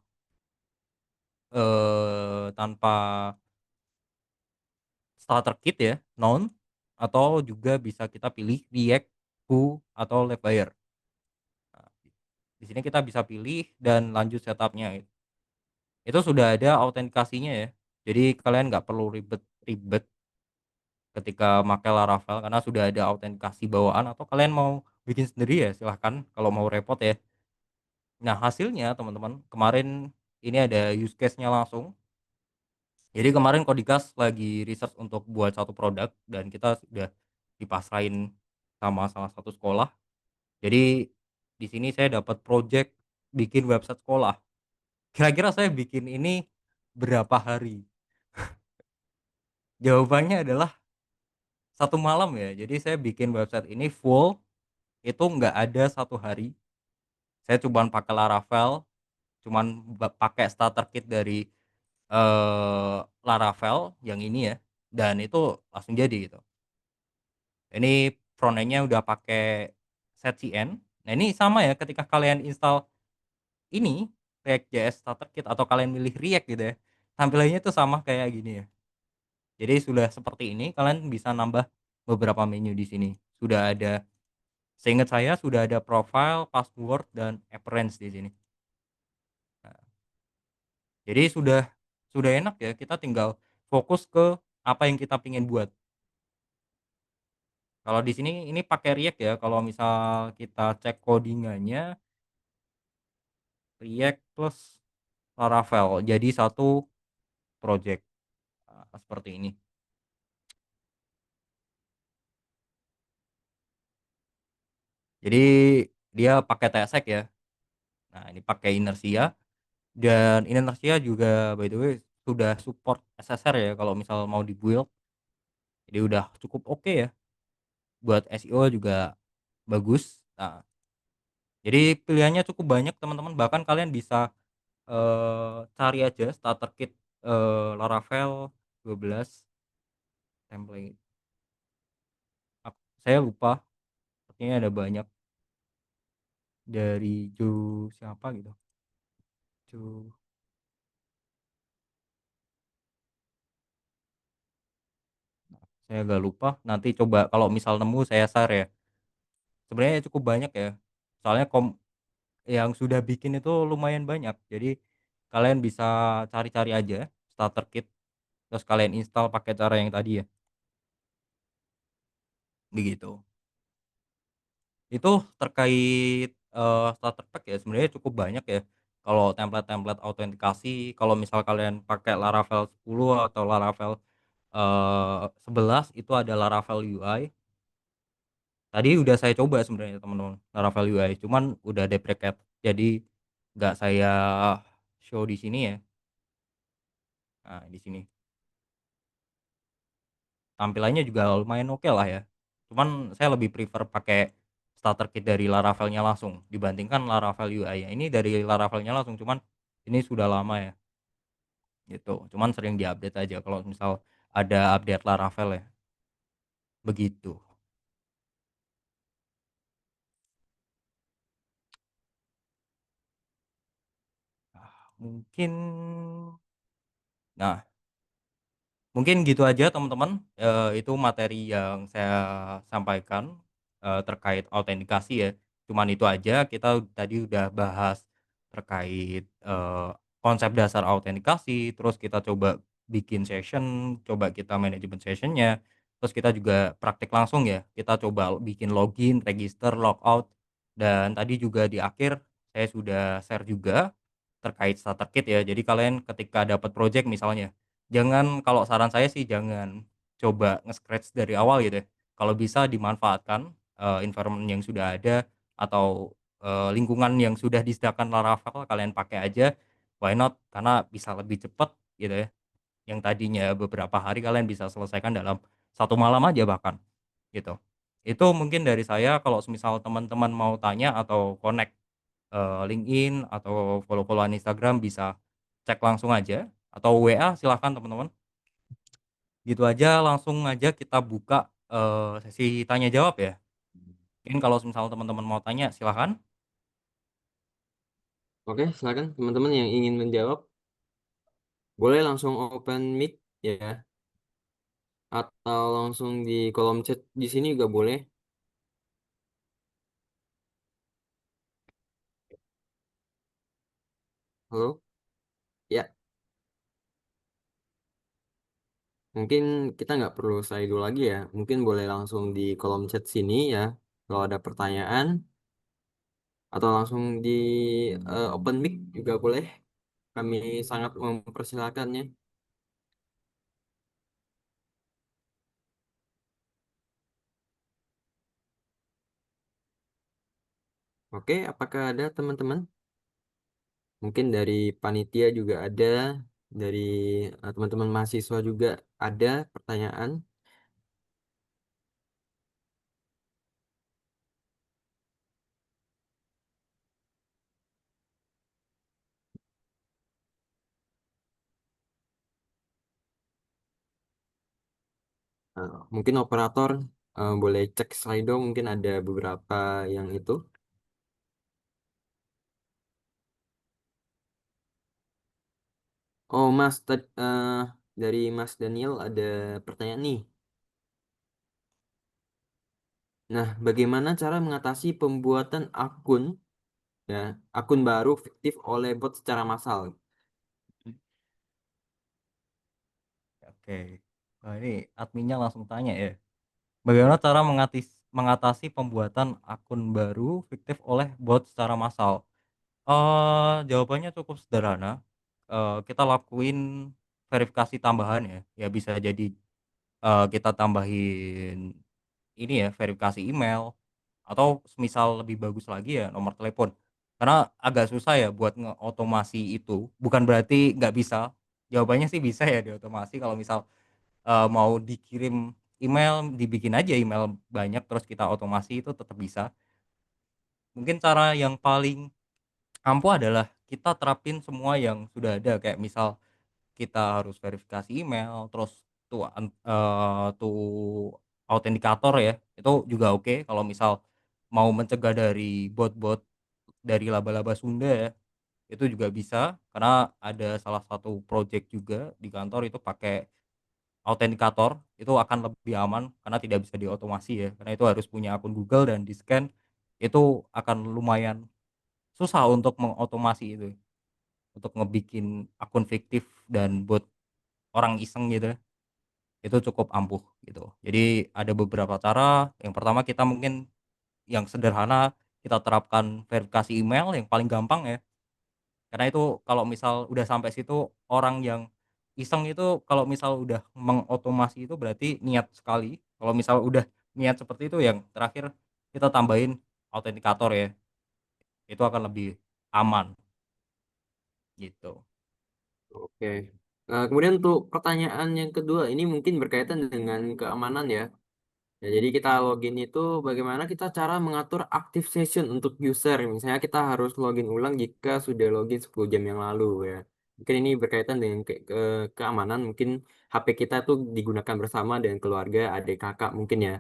starter kit ya, none, atau juga bisa kita pilih React, Foo, atau Livewire. Nah, di sini kita bisa pilih dan lanjut setupnya. Itu sudah ada autentikasinya ya. Jadi kalian nggak perlu ribet-ribet ketika pakai Laravel, karena sudah ada autentikasi bawaan, atau kalian mau bikin sendiri ya silahkan kalau mau repot ya. Nah, hasilnya teman-teman, kemarin ini ada use case-nya langsung. Jadi kemarin Kodikas lagi research untuk buat satu produk, dan kita sudah dipasrahin sama salah satu sekolah. Jadi di sini saya dapat project bikin website sekolah. Kira-kira saya bikin ini berapa hari? Jawabannya adalah satu malam ya. Jadi saya bikin website ini full, itu nggak ada satu hari. Saya cuman pakai Laravel, cuman pakai starter kit dari Laravel yang ini ya, dan itu langsung jadi gitu. Ini front end-nya udah pakai setcn. Nah, ini sama ya ketika kalian install ini React.js starter kit atau kalian milih React gitu ya. Tampilannya tuh sama kayak gini ya. Jadi sudah seperti ini, kalian bisa nambah beberapa menu di sini. Sudah ada, seingat saya sudah ada profile, password, dan appearance di sini. Nah, jadi sudah enak ya, kita tinggal fokus ke apa yang kita pengen buat. Kalau di sini ini pakai React ya. Kalau misal kita cek codingannya, React plus Laravel jadi satu project. Nah, seperti ini. Jadi dia pakai TSX ya. Nah, ini pakai inersia, dan inersia juga by the way sudah support SSR ya kalau misal mau di-build. Jadi udah cukup oke ya. Buat SEO juga bagus. Nah, jadi pilihannya cukup banyak teman-teman. Bahkan kalian bisa cari aja starter kit Laravel 12 template saya lupa, sepertinya ada banyak dari siapa gitu. Joe saya agak lupa, nanti coba kalau misal nemu saya share ya. Sebenarnya cukup banyak ya, soalnya yang sudah bikin itu lumayan banyak. Jadi kalian bisa cari-cari aja starter kit, terus kalian install pakai cara yang tadi ya, begitu. Itu terkait, starter pack ya sebenarnya cukup banyak ya, kalau template-template autentikasi kalau misal kalian pakai Laravel 10 atau Laravel, 11 itu ada Laravel UI. Tadi udah saya coba sebenarnya teman-teman, Laravel UI, cuman udah deprecate, jadi nggak saya show di sini ya. Nah, di sini tampilannya juga lumayan oke lah ya. Cuman saya lebih prefer pakai starter kit dari Laravelnya langsung dibandingkan Laravel UI ya. Ini dari Laravelnya langsung, cuman ini sudah lama ya gitu. Cuman sering diupdate aja kalau misal ada update Laravel ya. Begitu. Mungkin nah mungkin gitu aja teman-teman, itu materi yang saya sampaikan, terkait autentikasi ya. Cuman itu aja, kita tadi udah bahas terkait, konsep dasar autentikasi, terus kita coba bikin session, coba kita manajemen sessionnya, terus kita juga praktik langsung ya, kita coba bikin login, register, logout, dan tadi juga di akhir saya sudah share juga terkait starter kit ya. Jadi kalian ketika dapat project misalnya, jangan, kalau saran saya sih jangan coba nge-scratch dari awal gitu ya. Kalau bisa dimanfaatkan, environment yang sudah ada atau, lingkungan yang sudah disediakan Laravel kalian pakai aja, why not? Karena bisa lebih cepat gitu ya. Yang tadinya beberapa hari kalian bisa selesaikan dalam 1 malam aja bahkan, gitu. Itu mungkin dari saya, kalau semisal teman-teman mau tanya atau connect, LinkedIn atau follow-follow-an Instagram bisa cek langsung aja atau WA silahkan teman-teman. Gitu aja, langsung aja kita buka, sesi tanya jawab ya. Mungkin kalau misal teman-teman mau tanya silahkan. Oke, silakan teman-teman yang ingin menjawab, boleh langsung open mic ya, atau langsung di kolom chat di sini juga boleh. Halo? Ya, mungkin kita nggak perlu slide dulu lagi ya. Mungkin boleh langsung di kolom chat sini ya, kalau ada pertanyaan, atau langsung di open mic juga boleh. Kami sangat mempersilahkannya. Oke, apakah ada teman-teman? Mungkin dari panitia juga ada, dari teman-teman mahasiswa juga ada pertanyaan. Mungkin operator boleh cek Slido, mungkin ada beberapa yang itu. Oh, Mas, dari Mas Daniel ada pertanyaan nih. Nah, bagaimana cara mengatasi pembuatan ya, akun baru fiktif oleh bot secara massal? Oke. Nah, ini adminnya langsung tanya ya. Bagaimana cara mengatasi pembuatan akun baru fiktif oleh bot secara massal? Jawabannya cukup sederhana. Kita lakuin verifikasi tambahan ya. Ya bisa jadi, kita tambahin ini ya, verifikasi email atau semisal lebih bagus lagi ya nomor telepon. Karena agak susah ya buat ngeotomasi itu. Bukan berarti nggak bisa. Jawabannya sih bisa ya diotomasi kalau misal, mau dikirim email, dibikin aja email banyak terus kita otomasi itu tetap bisa. Mungkin cara yang paling ampuh adalah kita terapin semua yang sudah ada, kayak misal kita harus verifikasi email, terus tuh autentikator ya, itu juga oke kalau misal mau mencegah dari bot-bot dari laba-laba Sunda ya, itu juga bisa karena ada salah satu project juga di kantor itu pakai autentikator, itu akan lebih aman karena tidak bisa diotomasi ya, karena itu harus punya akun Google dan di-scan, itu akan lumayan susah untuk mengotomasi itu, untuk ngebikin akun fiktif dan bot orang iseng gitu, itu cukup ampuh gitu. Jadi ada beberapa cara, yang pertama kita mungkin yang sederhana, kita terapkan verifikasi email yang paling gampang ya, karena itu kalau misal udah sampai situ, orang yang iseng itu kalau misal udah mengotomasi itu berarti niat sekali, kalau misal udah niat seperti itu yang terakhir kita tambahin autentikator ya, itu akan lebih aman gitu. Oke. Kemudian untuk pertanyaan yang kedua, ini mungkin berkaitan dengan keamanan ya. Ya, jadi kita login itu bagaimana kita cara mengatur active session untuk user. Misalnya kita harus login ulang jika sudah login 10 jam yang lalu ya. Mungkin ini berkaitan dengan keamanan. Mungkin HP kita tuh digunakan bersama dengan keluarga, adik kakak mungkin ya.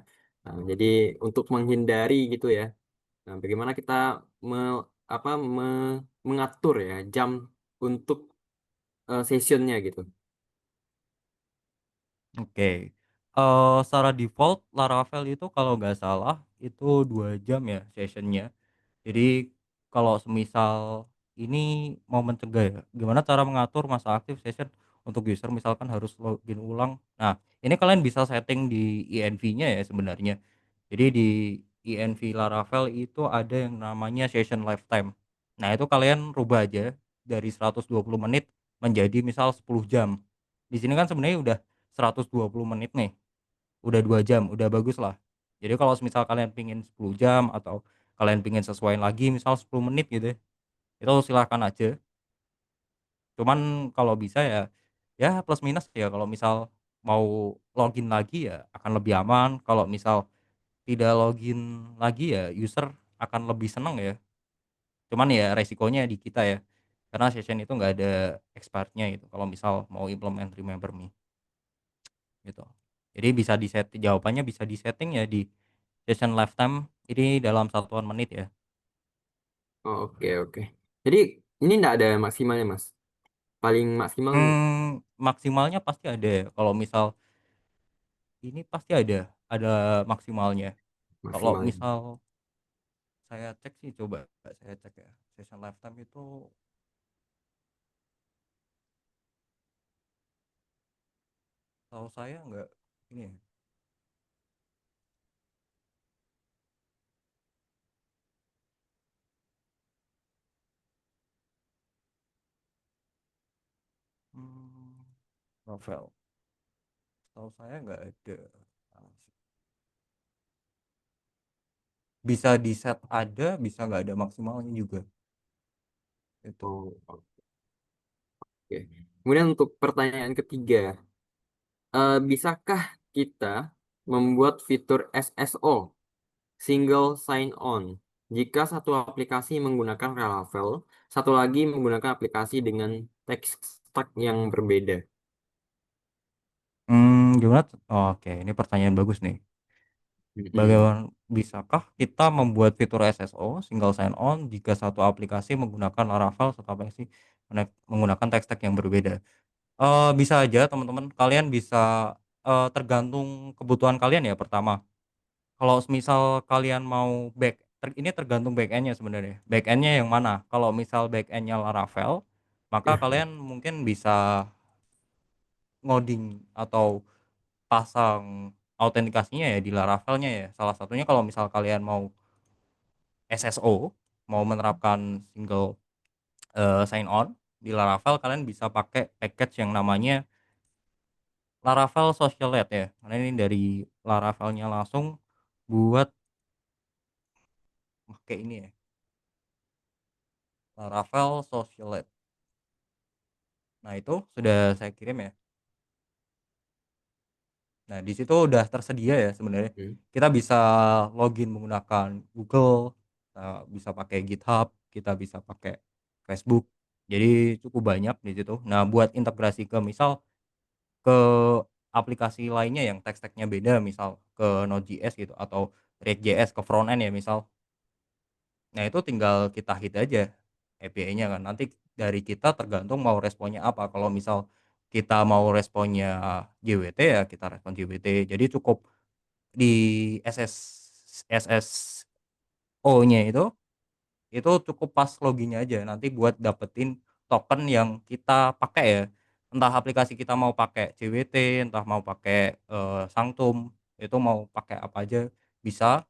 Nah, jadi untuk menghindari gitu ya. Nah, bagaimana kita me- apa mengatur ya jam untuk sessionnya gitu. Oke, secara default Laravel itu kalau nggak salah itu 2 jam ya sessionnya. Jadi kalau semisal ini mau mencegah ya, gimana cara mengatur masa aktif session untuk user misalkan harus login ulang. Nah, ini kalian bisa setting di INV-nya ya sebenarnya. Jadi di INV Laravel itu ada yang namanya session lifetime. Nah, itu kalian rubah aja dari 120 menit menjadi misal 10 jam. Di sini kan sebenarnya udah 120 menit nih, udah 2 jam, udah bagus lah. Jadi kalau misal kalian pingin 10 jam atau kalian pingin sesuaiin lagi misal 10 menit gitu ya, itu silahkan aja. Cuman kalau bisa ya, ya plus minus ya kalau misal mau login lagi ya akan lebih aman, kalau misal tidak login lagi ya user akan lebih seneng ya. Cuman ya resikonya di kita ya, karena session itu nggak ada expirednya gitu kalau misal mau implement remember me gitu. Jadi bisa jawabannya bisa disetting ya di session lifetime ini dalam satuan menit ya. Oh, oke oke. Jadi ini enggak ada maksimalnya Mas. Paling maksimal Maksimalnya pasti ada ya, kalau misal ini pasti ada maksimalnya. Kalau maksimalnya. misal saya cek sih, coba saya cek ya, session lifetime itu tahu saya nggak ini ya, mmm, novel, tahu saya nggak ada. Bisa di-set ada, bisa nggak ada maksimalnya juga, itu. Oh, oke. Kemudian untuk pertanyaan ketiga, bisakah kita membuat fitur SSO, Single Sign On, jika satu aplikasi menggunakan Laravel, satu lagi menggunakan aplikasi dengan tech stack yang berbeda? Gimana oke, ini pertanyaan bagus nih. Mm-mm. Bagaimana bisakah kita membuat fitur SSO, single sign on, jika satu aplikasi menggunakan Laravel, satu aplikasi menggunakan tech stack yang berbeda? Bisa aja teman-teman, kalian bisa, tergantung kebutuhan kalian ya pertama. Kalau misal kalian mau ini tergantung back-end-nya sebenarnya. Back-end-nya yang mana? Kalau misal back-end-nya Laravel, maka kalian mungkin bisa ngoding atau pasang autentikasinya ya di Laravelnya ya. Salah satunya kalau misal kalian mau SSO, mau menerapkan single, sign on di Laravel, kalian bisa pakai package yang namanya Laravel Socialite ya, karena ini dari Laravelnya langsung buat pakai ini ya, Laravel Socialite. Nah, itu sudah saya kirim ya. Nah, di situ udah tersedia ya sebenarnya. Hmm. Kita bisa login menggunakan Google, bisa pakai GitHub, kita bisa pakai Facebook. Jadi cukup banyak di situ. Nah, buat integrasi ke misal ke aplikasi lainnya yang teks-teksnya beda, misal ke Node.js gitu atau React.js ke front end ya misal. Nah, itu tinggal kita hit aja API-nya kan, nanti dari kita tergantung mau responnya apa. Kalau misal kita mau responnya JWT, ya kita respon JWT. Jadi cukup di SSO-nya itu cukup pas loginnya aja, nanti buat dapetin token yang kita pakai ya. Entah aplikasi kita mau pakai JWT, entah mau pakai, Sanctum, itu mau pakai apa aja bisa.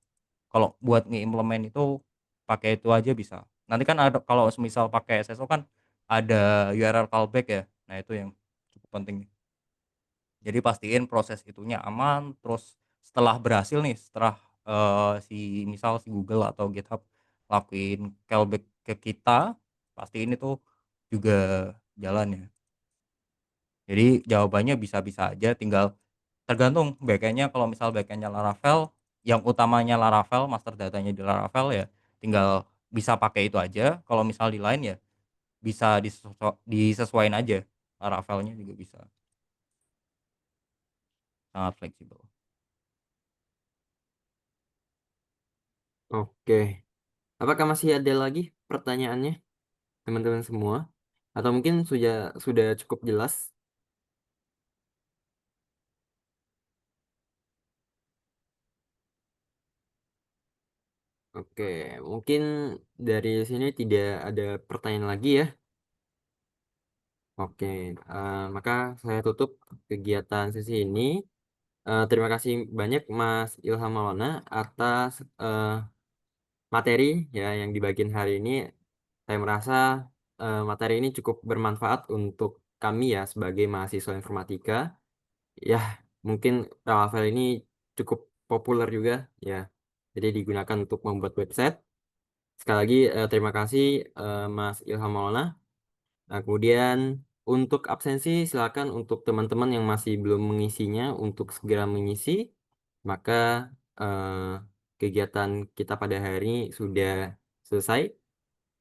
Kalau buat nge-implement itu pakai itu aja bisa. Nanti kan ada, kalau semisal pakai SSO kan ada URL callback ya. Nah, itu yang cukup penting. Jadi pastiin proses itunya aman, terus setelah berhasil nih, setelah, misal si Google atau GitHub lakuin callback ke kita, pastiin itu juga jalan ya. Jadi jawabannya bisa-bisa aja, tinggal tergantung backend-nya. Kalau misal backend-nya Laravel, yang utamanya Laravel, master datanya di Laravel, ya tinggal bisa pakai itu aja. Kalau misal di lain ya bisa disesuaiin aja, Laravelnya juga bisa, sangat fleksibel. Oke. Apakah masih ada lagi pertanyaannya, teman-teman semua? Atau mungkin sudah cukup jelas? Oke, mungkin dari sini tidak ada pertanyaan lagi ya. Oke, maka saya tutup kegiatan sesi ini. Terima kasih banyak Mas Ilham Maulana atas materi ya yang dibagiin hari ini. Saya merasa materi ini cukup bermanfaat untuk kami ya sebagai mahasiswa informatika. Ya, mungkin Laravel ini cukup populer juga ya. Jadi digunakan untuk membuat website. Sekali lagi terima kasih Mas Ilham Maulana. Nah, kemudian untuk absensi silakan untuk teman-teman yang masih belum mengisinya untuk segera mengisi. Maka eh, kegiatan kita pada hari ini sudah selesai.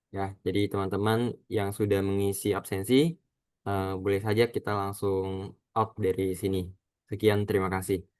Ya, jadi teman-teman yang sudah mengisi absensi boleh saja kita langsung out dari sini. Sekian, terima kasih.